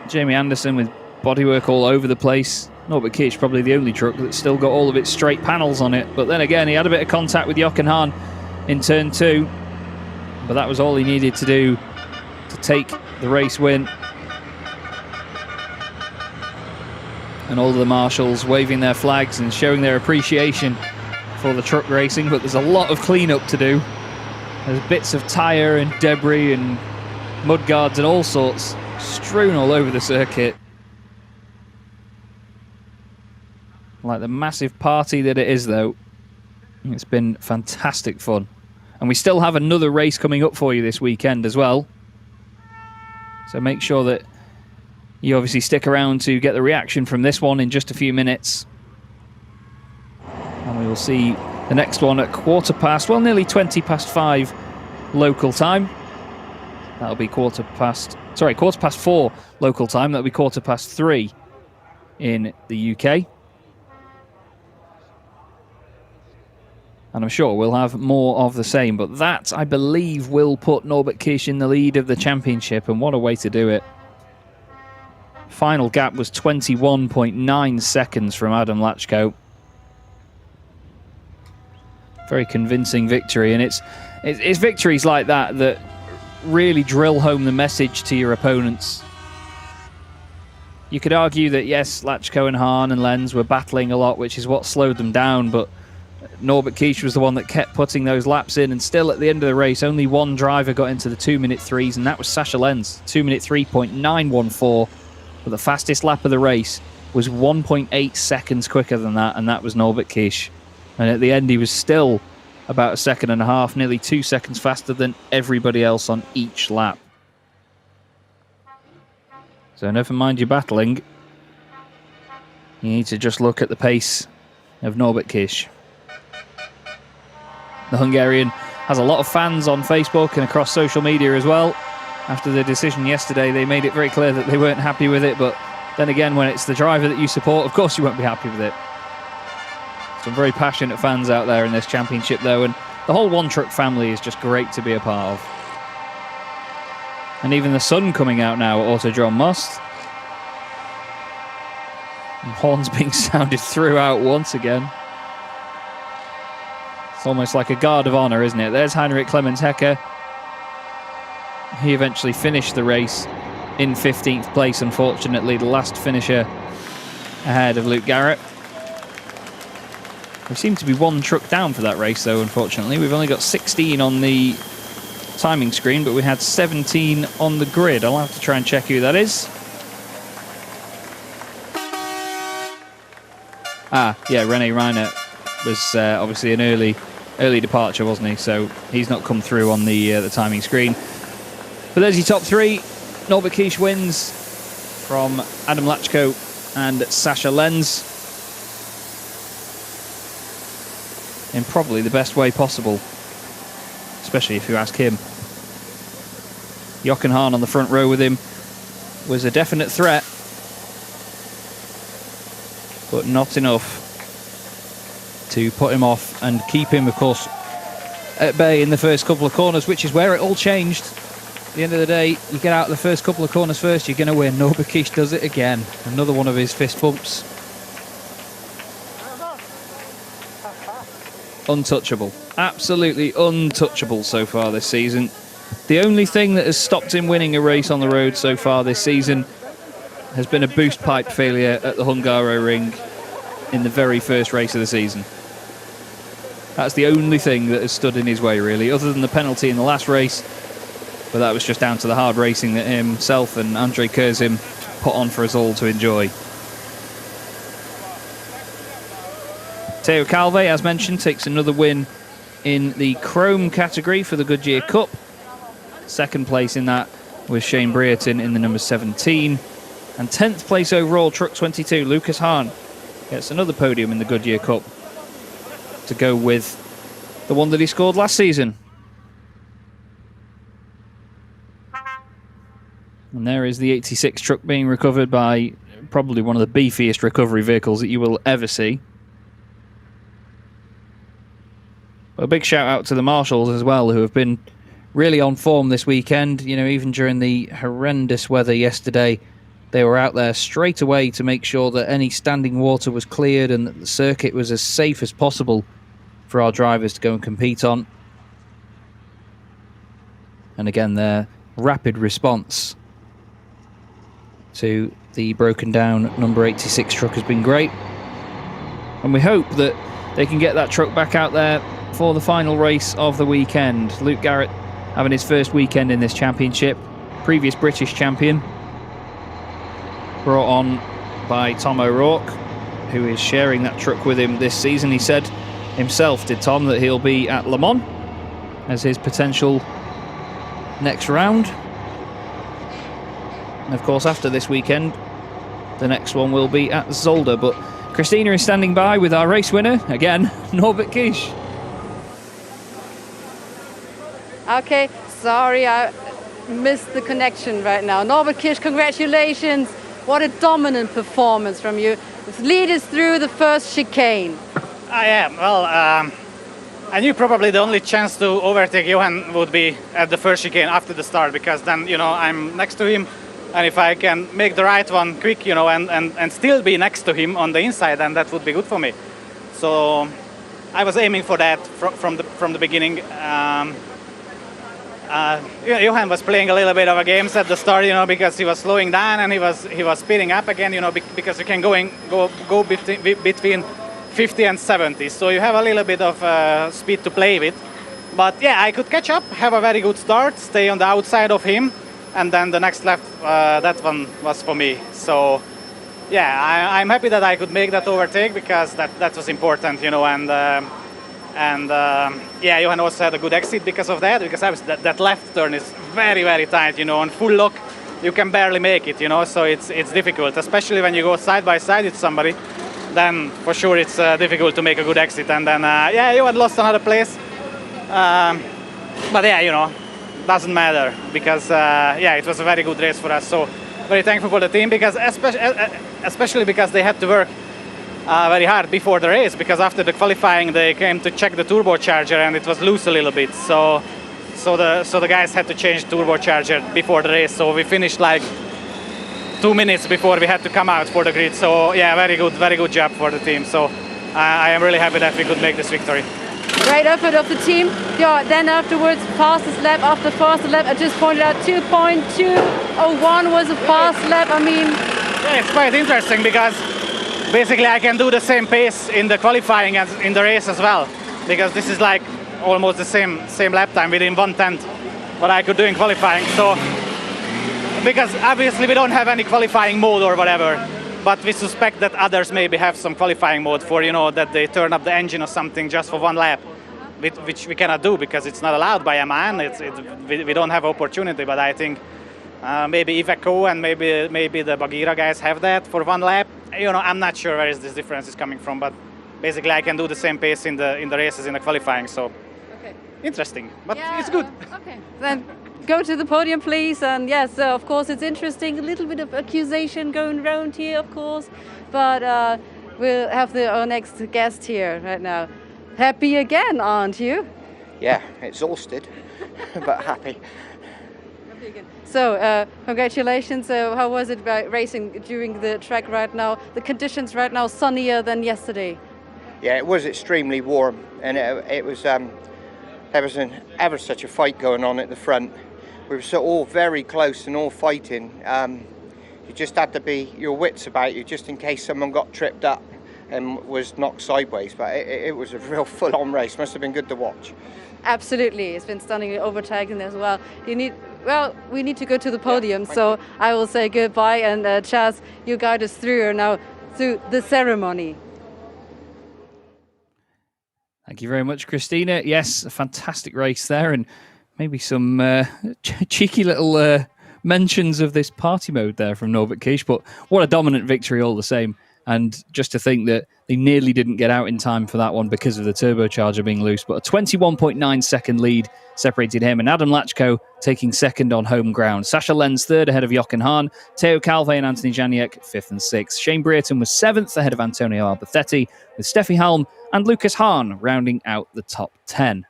Jamie Anderson with bodywork all over the place. Norbert Kish probably the only truck that's still got all of its straight panels on it. But then again, he had a bit of contact with Jochen Hahn in turn 2. But that was all he needed to do to take the race win. And all of the marshals waving their flags and showing their appreciation for the truck racing. But there's a lot of cleanup to do. There's bits of tyre and debris and mudguards and all sorts strewn all over the circuit. Like the massive party that it is, though, it's been fantastic fun. And we still have another race coming up for you this weekend as well. So make sure that you obviously stick around to get the reaction from this one in just a few minutes. And we will see the next one at nearly 20 past 5 local time. That'll be quarter past 4 local time. That'll be quarter past 3 in the UK. And I'm sure we'll have more of the same. But that, I believe, will put Norbert Kish in the lead of the championship. And what a way to do it. Final gap was 21.9 seconds from Adam Lachko. Very convincing victory. And it's victories like that that really drill home the message to your opponents. You could argue that, yes, Lachko and Hahn and Lenz were battling a lot, which is what slowed them down. But Norbert Kish was the one that kept putting those laps in, and still at the end of the race only one driver got into the 2-minute 3s, and that was Sasha Lenz. 2-minute 3.914, but the fastest lap of the race was 1.8 seconds quicker than that, and that was Norbert Kish. And at the end he was still about 1.5 seconds, nearly 2 seconds faster than everybody else on each lap. So never mind your battling, you need to just look at the pace of Norbert Kish. The Hungarian has a lot of fans on Facebook and across social media as well. After the decision yesterday, they made it very clear that they weren't happy with it. But then again, when it's the driver that you support, of course you won't be happy with it. Some very passionate fans out there in this championship, though. And the whole One Truck family is just great to be a part of. And even the sun coming out now at Autodrome Most. And horns being sounded throughout once again. It's almost like a guard of honor, isn't it? There's Heinrich Clemens Hecker. He eventually finished the race in 15th place, unfortunately, the last finisher ahead of Luke Garrett. We seem to be one truck down for that race, though, unfortunately. We've only got 16 on the timing screen, but we had 17 on the grid. I'll have to try and check who that is. Yeah, René Reiner was obviously an early departure, wasn't he? So he's not come through on the timing screen. But there's your top three. Norbert Kish wins from Adam Lachko and Sasha Lenz in probably the best way possible, especially if you ask him. Jochen Hahn on the front row with him was a definite threat, but not enough to put him off and keep him, of course, at bay in the first couple of corners, which is where it all changed. At the end of the day, you get out the first couple of corners first, you're going to win. Norbert Kish does it again. Another one of his fist bumps. Untouchable. Absolutely untouchable so far this season. The only thing that has stopped him winning a race on the road so far this season has been a boost pipe failure at the Hungaroring in the very first race of the season. That's the only thing that has stood in his way, really, other than the penalty in the last race. But that was just down to the hard racing that himself and Andrei Kurzim put on for us all to enjoy. Teo Calve, as mentioned, takes another win in the Chrome category for the Goodyear Cup. Second place in that was Shane Brereton in the number 17. And 10th place overall, Truck 22, Lucas Hahn gets another podium in the Goodyear Cup to go with the one that he scored last season. And there is the 86 truck being recovered by probably one of the beefiest recovery vehicles that you will ever see. But a big shout out to the marshals as well, who have been really on form this weekend. You know, even during the horrendous weather yesterday, they were out there straight away to make sure that any standing water was cleared and that the circuit was as safe as possible for our drivers to go and compete on. And again, their rapid response to the broken down number 86 truck has been great. And we hope that they can get that truck back out there for the final race of the weekend. Luke Garrett having his first weekend in this championship, previous British champion, brought on by Tom O'Rourke, who is sharing that truck with him this season. He said himself, did Tom, that he'll be at Le Mans as his potential next round. And of course, after this weekend, the next one will be at Zolder. But Christina is standing by with our race winner, again, Norbert Kish. Okay, sorry, I missed the connection right now. Norbert Kish, congratulations. What a dominant performance from you. Lead us through the first chicane. Well, I knew probably the only chance to overtake Johan would be at the first chicane after the start, because then, you know, I'm next to him, and if I can make the right one quick, you know, and still be next to him on the inside, then that would be good for me. So I was aiming for that from the beginning. Johan was playing a little bit of a games at the start, you know, because he was slowing down and he was speeding up again, you know, because you can go between 50 and 70, so you have a little bit of speed to play with. But yeah, I could catch up, have a very good start, stay on the outside of him, and then the next lap, that one was for me. So yeah, I'm happy that I could make that overtake, because that was important, you know, and yeah, Johan also had a good exit because of that, because that left turn is very, very tight, you know, on full lock you can barely make it, you know, so it's difficult, especially when you go side by side with somebody. Then for sure it's difficult to make a good exit. And then yeah, Johan lost another place, but yeah, you know, doesn't matter, because yeah, it was a very good race for us. So very thankful for the team, because especially because they had to work very hard before the race, because after the qualifying they came to check the turbocharger and it was loose a little bit, so the guys had to change turbocharger before the race, so we finished like 2 minutes before we had to come out for the grid. So yeah, very good job for the team. So I am really happy that we could make this victory. great effort of the team. Yeah, then afterwards, fastest lap after fastest lap. I just pointed out 2.201 was a fast lap. I mean, yeah, it's quite interesting because basically I can do the same pace in the qualifying as in the race as well, because this is like almost the same lap time within 1/10 what I could do in qualifying. So because obviously we don't have any qualifying mode or whatever, but we suspect that others maybe have some qualifying mode for, you know, that they turn up the engine or something just for 1 lap, which we cannot do because it's not allowed by MAN. We don't have opportunity, but I think maybe Iveco and maybe the Bagheera guys have that for 1 lap. You know, I'm not sure where this difference is coming from, but basically I can do the same pace in the races in the qualifying. So interesting, but yeah, it's good. Okay, then go to the podium, please. And yes, of course, it's interesting. A little bit of accusation going around here, of course, but we'll have our next guest here right now. Happy again, aren't you? Yeah, exhausted, but happy. So, congratulations. How was it racing during the track right now? The conditions right now sunnier than yesterday. Yeah, it was extremely warm, and it was. There was ever such a fight going on at the front. We were all very close and all fighting. You just had to be your wits about you, just in case someone got tripped up and was knocked sideways. But it was a real full-on race. Must have been good to watch. Absolutely, it's been stunning overtaking as well. We need to go to the podium, so I will say goodbye. And Chaz, you guide us through now through the ceremony. Thank you very much, Christina. Yes, a fantastic race there, and maybe some cheeky little mentions of this party mode there from Norbert Kish, but what a dominant victory all the same. And just to think that they nearly didn't get out in time for that one because of the turbocharger being loose, but a 21.9 second lead separated him, and Adam Lachko taking second on home ground. Sasha Lenz third ahead of Jochen Hahn, Theo Calve and Anthony Janiak fifth and sixth. Shane Brereton was seventh ahead of Antonio Albacetti, with Steffi Halm and Lucas Hahn rounding out the top 10.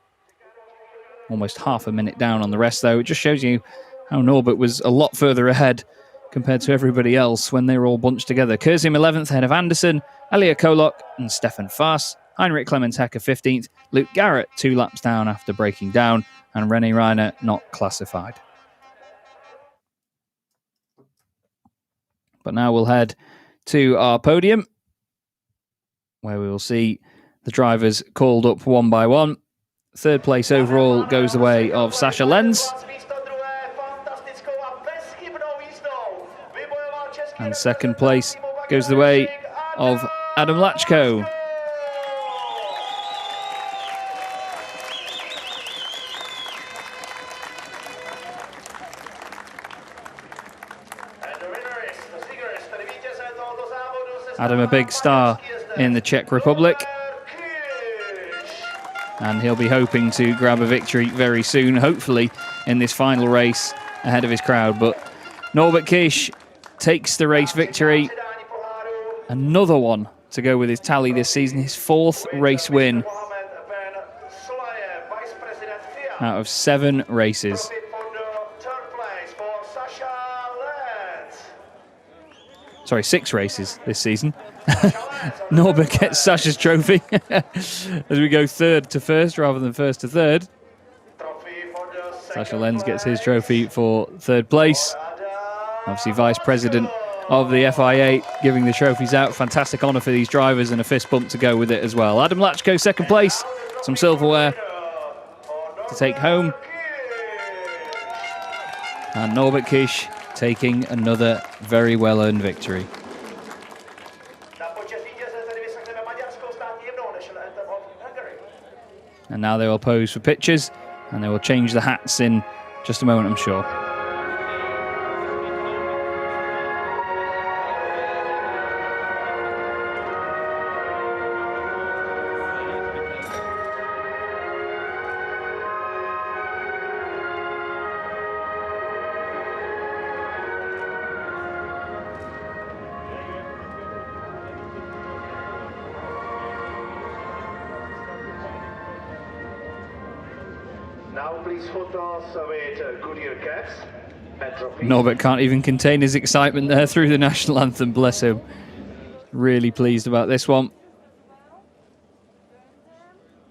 Almost half a minute down on the rest, though. It just shows you how Norbert was a lot further ahead compared to everybody else when they were all bunched together. Kurzim 11th ahead of Anderson, Elia Kolok and Stefan Faas. Heinrich Clemens Hecker 15th, Luke Garrett 2 laps down after breaking down, and René Reiner not classified. But now we'll head to our podium, where we will see the drivers called up one by one. Third place overall goes the way of Sasha Lenz. And second place goes the way of Adam Lachko. Adam, a big star in the Czech Republic, and he'll be hoping to grab a victory very soon, hopefully in this final race ahead of his crowd. But Norbert Kish takes the race victory. Another one to go with his tally this season, his 4th race win out of 7 races. Sorry, 6 races this season. Norbert gets Sasha's trophy as we go third to first rather than first to third. Sasha Lenz gets his trophy for third place. Obviously, Vice President of the FIA giving the trophies out. Fantastic honour for these drivers, and a fist bump to go with it as well. Adam Lachko, second place. Some silverware to take home. And Norbert Kish taking another very well-earned victory. And now they will pose for pictures, and they will change the hats in just a moment, I'm sure. Norbert can't even contain his excitement there through the national anthem, bless him. Really pleased about this one.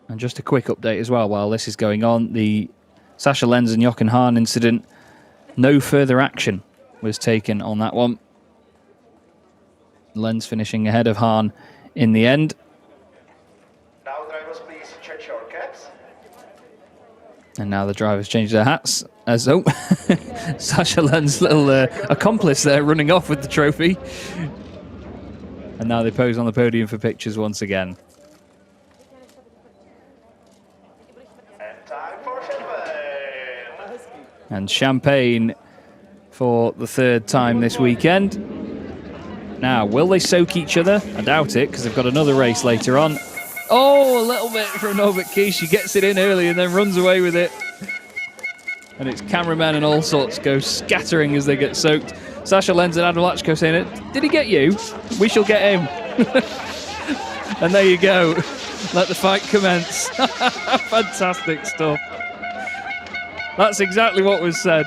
And just a quick update as well while this is going on. The Sascha Lenz and Jochen Hahn incident, no further action was taken on that one. Lenz finishing ahead of Hahn in the end. Now drivers, please check your caps. And now the drivers change their hats. As Sascha Lenz, little accomplice there, running off with the trophy. And now they pose on the podium for pictures once again. And time for champagne. And champagne for the third time this weekend. Now, will they soak each other? I doubt it, because they've got another race later on. Oh, a little bit from Norbert Kish. He gets it in early and then runs away with it. And it's cameramen and all sorts go scattering as they get soaked. Sascha Lenz and Adam Lachko saying, did he get you? We shall get him. And there you go. Let the fight commence. Fantastic stuff. That's exactly what was said.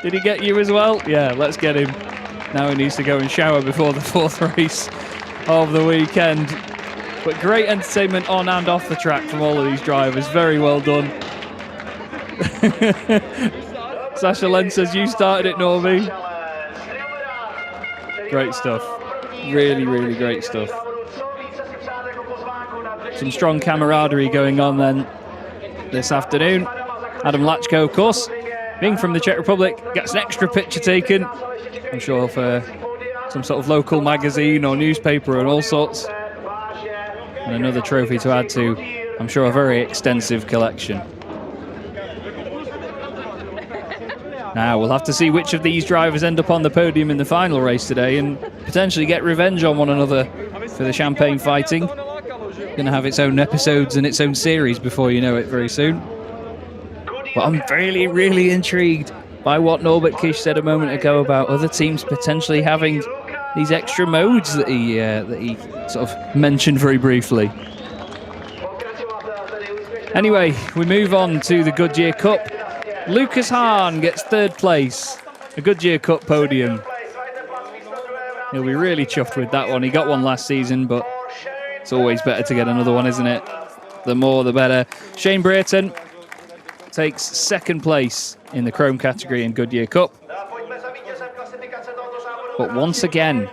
Did he get you as well? Yeah, let's get him. Now he needs to go and shower before the fourth race of the weekend. But great entertainment on and off the track from all of these drivers. Very well done. Sascha Lenz says, you started it, Norby. Great stuff. Really, really great stuff. Some strong camaraderie going on then this afternoon. Adam Lachko, of course, being from the Czech Republic, gets an extra picture taken. I'm sure for some sort of local magazine or newspaper and all sorts. And another trophy to add to, I'm sure, a very extensive collection. Now, we'll have to see which of these drivers end up on the podium in the final race today and potentially get revenge on one another for the champagne fighting. Going to have its own episodes and its own series before you know it very soon. But I'm really, really intrigued by what Norbert Kish said a moment ago about other teams potentially having these extra modes that he sort of mentioned very briefly. Anyway, we move on to the Goodyear Cup. Lucas Hahn gets third place, a Goodyear Cup podium. He'll be really chuffed with that one. He got one last season, but it's always better to get another one, isn't it? The more, the better. Shane Brayton takes second place in the Chrome category in Goodyear Cup. But once again,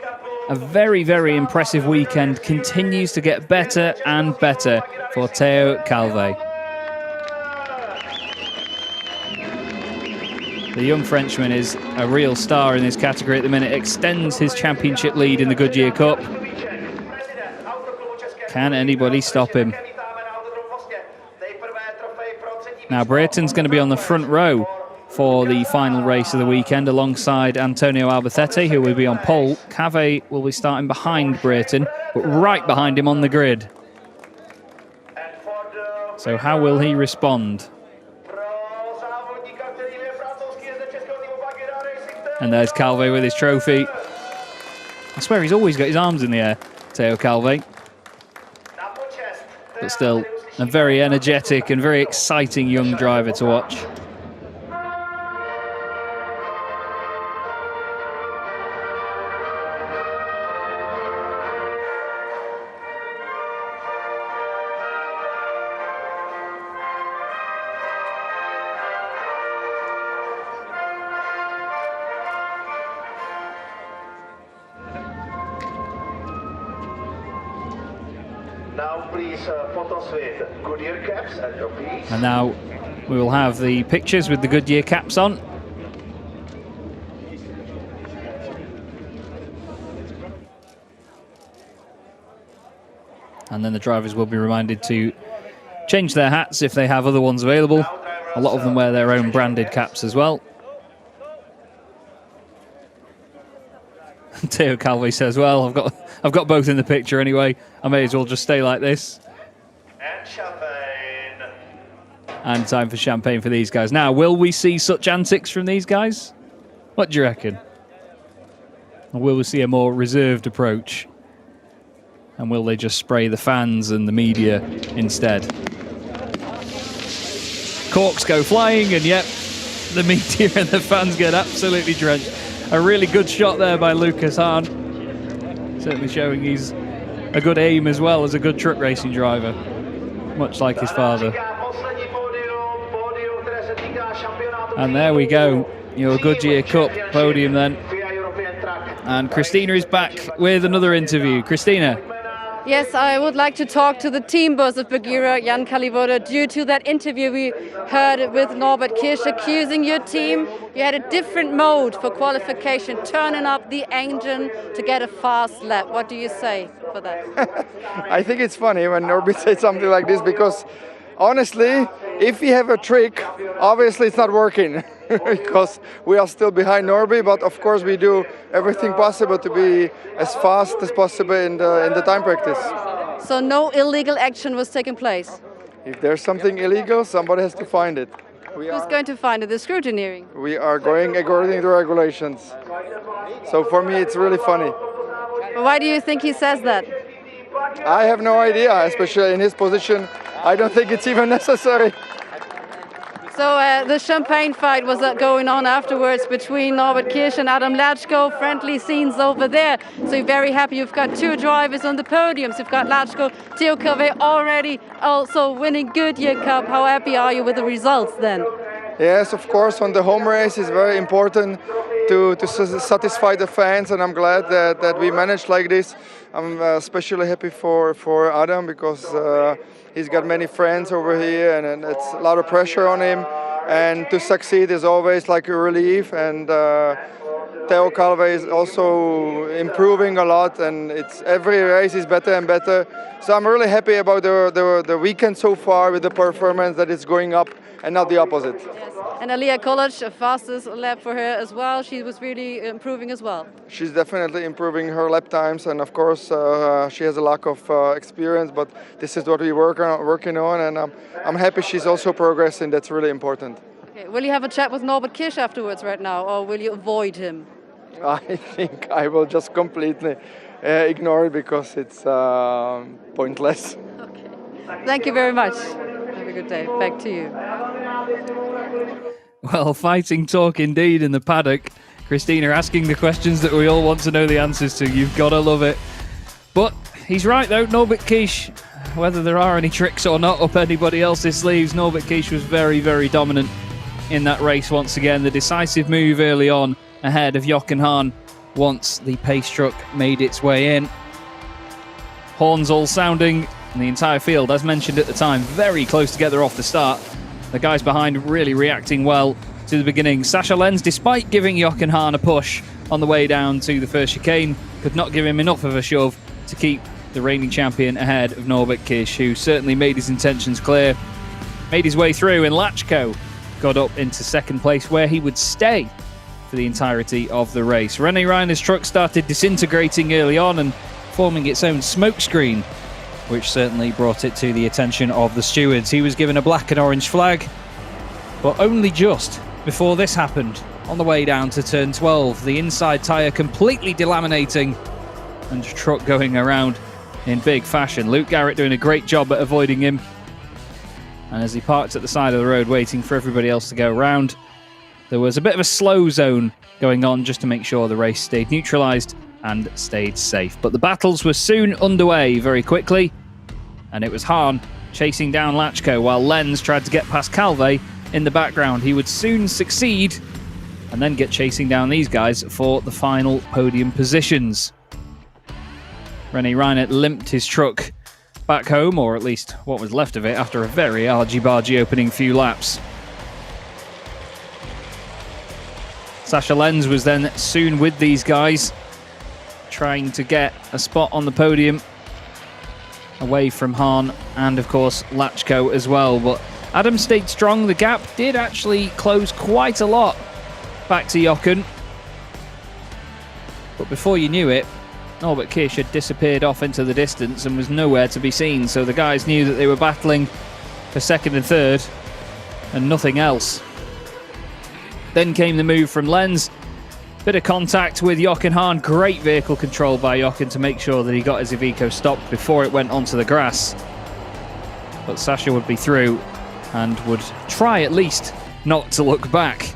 a very, very impressive weekend continues to get better and better for Theo Calvet. The young Frenchman is a real star in this category at the minute, extends his championship lead in the Goodyear Cup. Can anybody stop him? Now, Brayton's going to be on the front row for the final race of the weekend alongside Antonio Albacete, who will be on pole. Calvet will be starting behind Brayton, but right behind him on the grid. So how will he respond? And there's Calvet with his trophy. I swear he's always got his arms in the air, Theo Calvet. But still, a very energetic and very exciting young driver to watch. Now please photos with Goodyear caps at your feet. And now we will have the pictures with the Goodyear caps on. And then the drivers will be reminded to change their hats if they have other ones available. A lot of them wear their own branded caps as well. Theo Calvet says, well, I've got both in the picture anyway. I may as well just stay like this. And champagne. And time for champagne for these guys. Now, will we see such antics from these guys? What do you reckon? Or will we see a more reserved approach? And will they just spray the fans and the media instead? Corks go flying, and yep, the media and the fans get absolutely drenched. A really good shot there by Lucas Hahn. Certainly showing he's a good aim as well as a good truck racing driver. much like his father. And there we go, your Goodyear Cup podium then. And Christina is back with another interview. Christina. Yes, I would like to talk to the team boss of Bagheera, Jan Kalivoda, due to that interview we heard with Norbert Kirsch accusing your team. You had a different mode for qualification, turning up the engine to get a fast lap. What do you say for that? I think it's funny when Norbert says something like this, because honestly, if we have a trick, obviously it's not working because we are still behind Norby, but of course we do everything possible to be as fast as possible in the time practice. So no illegal action was taking place? If there's something illegal, somebody has to find it. Who's going to find it? The scrutineering? We are going according to regulations. So for me it's really funny. Why do you think he says that? I have no idea, especially in his position. I don't think it's even necessary. So the champagne fight was going on afterwards between Norbert Kirsch and Adam Latchko. Friendly scenes over there. So you're very happy you've got two drivers on the podiums. You've got Latchko, Theo Cavey already also winning Goodyear Cup. How happy are you with the results then? Yes, of course, on the home race it's very important to satisfy the fans, and I'm glad that we managed like this. I'm especially happy for Adam because he's got many friends over here, and it's a lot of pressure on him. And to succeed is always like a relief. And Theo Calvé is also improving a lot, and it's every race is better and better. So I'm really happy about the weekend so far with the performance that it's going up and not the opposite. Yes. And Aliyah College, a fastest lap for her as well. She was really improving as well. She's definitely improving her lap times, and of course she has a lack of experience, but this is what we're working on, and I'm happy she's also progressing. That's really important. Okay. Will you have a chat with Norbert Kirsch afterwards right now, or will you avoid him? I think I will just completely ignore it because it's pointless. Okay. Thank you very much. Have a good day. Back to you. Well, fighting talk indeed in the paddock. Christina asking the questions that we all want to know the answers to. You've got to love it. But he's right, though. Norbert Kirsch, whether there are any tricks or not up anybody else's sleeves, Norbert Kirsch was very, very dominant in that race once again. The decisive move early on ahead of Jochen Hahn once the pace truck made its way in. Horns all sounding, and the entire field, as mentioned at the time, very close together off the start. The guys behind really reacting well to the beginning. Sasha Lenz, despite giving Jochen Hahn a push on the way down to the first chicane, could not give him enough of a shove to keep the reigning champion ahead of Norbert Kirsch, who certainly made his intentions clear, made his way through, and Latchko got up into second place, where he would stay for the entirety of the race. René Reiner's truck started disintegrating early on and forming its own smokescreen, which certainly brought it to the attention of the stewards. He was given a black and orange flag, but only just before this happened, on the way down to turn 12. The inside tyre completely delaminating and the truck going around in big fashion. Luke Garrett doing a great job at avoiding him. And as he parked at the side of the road waiting for everybody else to go around, there was a bit of a slow zone going on just to make sure the race stayed neutralised and stayed safe. But the battles were soon underway very quickly, and it was Hahn chasing down Latchko while Lenz tried to get past Calvé in the background. He would soon succeed and then get chasing down these guys for the final podium positions. René Reiner limped his truck back home, or at least what was left of it, after a very argy-bargy opening few laps. Sasha Lenz was then soon with these guys, trying to get a spot on the podium away from Hahn and, of course, Latchko as well. But Adam stayed strong. The gap did actually close quite a lot back to Jochen. But before you knew it, Norbert Kirsch had disappeared off into the distance and was nowhere to be seen. So the guys knew that they were battling for second and third and nothing else. Then came the move from Lenz. Bit of contact with Jochen Hahn. Great vehicle control by Jochen to make sure that he got his Iveco stopped before it went onto the grass. But Sasha would be through and would try at least not to look back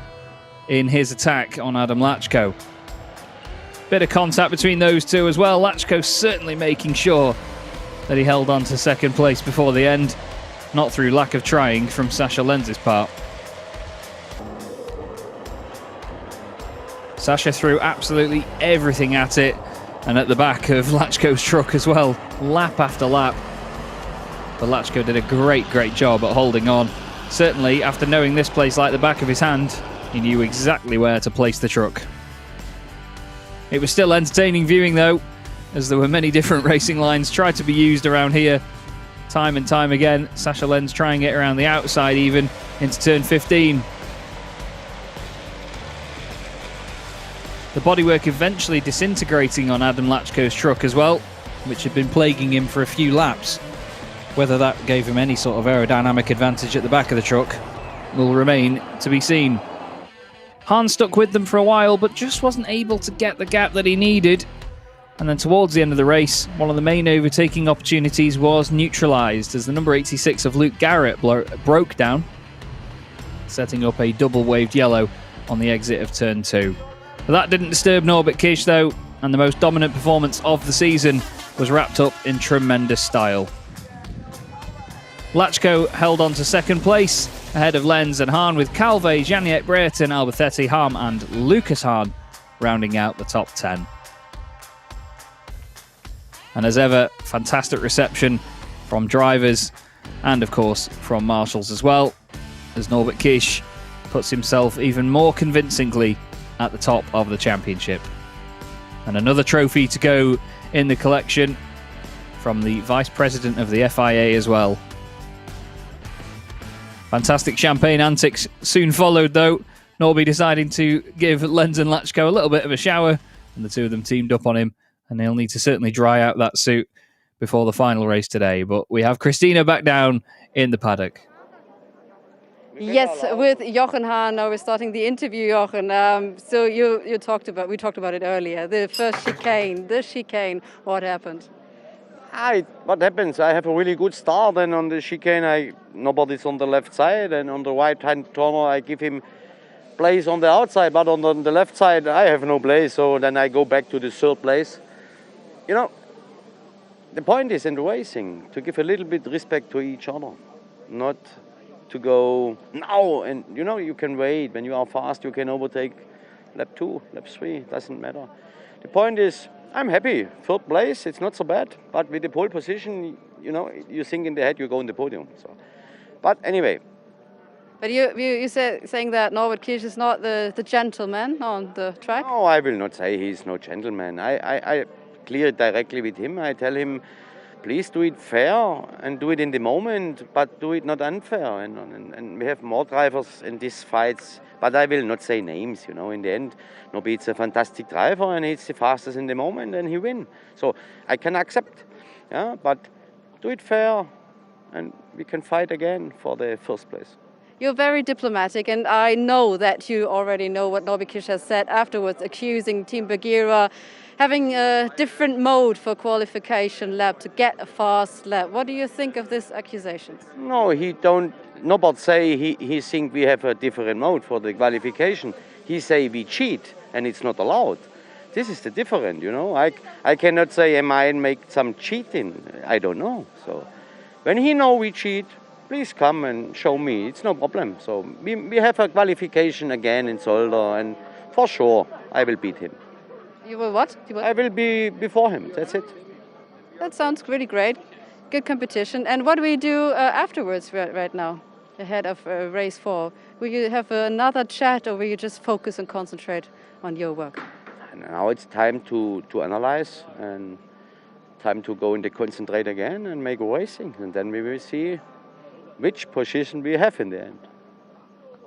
in his attack on Adam Latchko. Bit of contact between those two as well. Latchko certainly making sure that he held on to second place before the end. not through lack of trying from Sascha Lenz's part. Sascha threw absolutely everything at it, and at the back of Lachko's truck as well, lap after lap. But Lachko did a great job at holding on. Certainly, after knowing this place like the back of his hand, he knew exactly where to place the truck. It was still entertaining viewing though, as there were many different racing lines tried to be used around here. Time and time again, Sascha Lenz trying it around the outside even into turn 15. The bodywork eventually disintegrating on Adam Lachko's truck as well, which had been plaguing him for a few laps. Whether that gave him any sort of aerodynamic advantage at the back of the truck will remain to be seen. Hahn stuck with them for a while, but just wasn't able to get the gap that he needed. And then towards the end of the race, one of the main overtaking opportunities was neutralised as the number 86 of Luke Garrett broke down, setting up a double waved yellow on the exit of turn 2. But that didn't disturb Norbert Kish though, and the most dominant performance of the season was wrapped up in tremendous style. Lachko held on to second place ahead of Lenz and Hahn, with Calvé, Janiek, Brereton, Alberthetti, Harm and Lucas Hahn rounding out the top 10. And as ever, fantastic reception from drivers and of course from marshals as well, as Norbert Kish puts himself even more convincingly at the top of the championship. And another trophy to go in the collection from the Vice President of the FIA as well. Fantastic champagne antics soon followed though, Norby deciding to give Lenz and Lachko a little bit of a shower, and the two of them teamed up on him, and they'll need to certainly dry out that suit before the final race today. But we have Christina back down in the paddock. Yes, with Jochen Hahn. Now we're starting the interview, Jochen. So we talked about it earlier. The first chicane. What happened? What happens? I have a really good start, and on the chicane, nobody's on the left side, and on the right-hand corner, I give him place on the outside, but on the left side, I have no place. So then I go back to the third place. You know, the point is in the racing to give a little bit respect to each other, not to go now, and you can wait. When you are fast, you can overtake lap 2, lap 3, doesn't matter. The point is, I'm happy. Third place, it's not so bad, but with the pole position, you think in the head you go on the podium. So, but anyway. But you saying that Norbert Kish is not the gentleman on the track? No, I will not say he's no gentleman. I clear it directly with him. I tell him, please do it fair and do it in the moment, but do it not unfair. And we have more drivers in these fights, but I will not say names. In the end, Norbit's a fantastic driver and he's the fastest in the moment and he wins. So I can accept, but do it fair and we can fight again for the first place. You're very diplomatic, and I know that you already know what Norbert Kish has said afterwards, accusing Team Bagheera having a different mode for qualification lap to get a fast lap. What do you think of this accusation? No, he don't. Norbert say he think we have a different mode for the qualification. He say we cheat and it's not allowed. This is the difference, I cannot say am I make some cheating. I don't know. So when he know we cheat, please come and show me. It's no problem. So we have a qualification again in Zolder, and for sure I will beat him. You will what? I will be before him. That's it. That sounds really great. Good competition. And what do we do afterwards right now, ahead of race 4? Will you have another chat, or will you just focus and concentrate on your work? Now it's time to analyze and time to go into concentrate again and make racing, and then we will see which position we have in the end.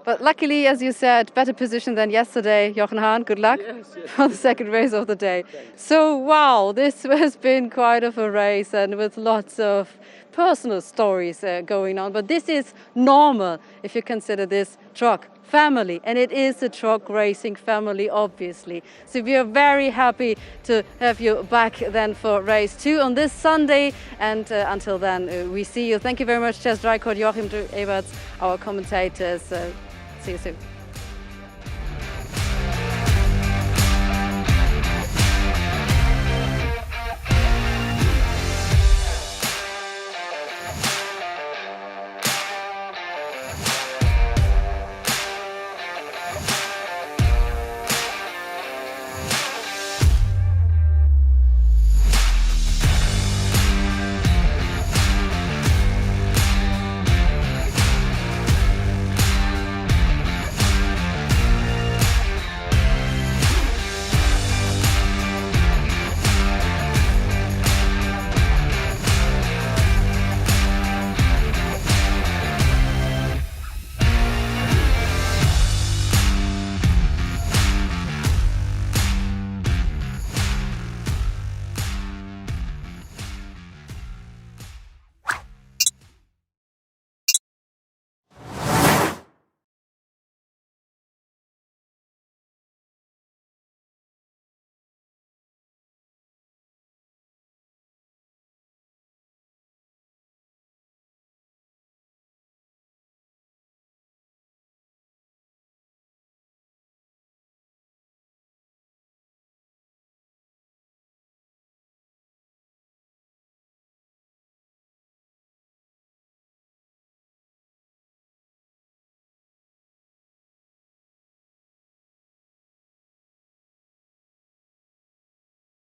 But luckily, as you said, better position than yesterday. Jochen Hahn, good luck for the second race of the day. So, wow, this has been quite of a race, and with lots of personal stories going on. But this is normal if you consider this truck family, and it is a truck racing family, obviously. So we are very happy to have you back then for race 2 on this Sunday, and until then we see you. Thank you very much, Chaz Dreikot, Joachim Eberts, our commentators. See you soon.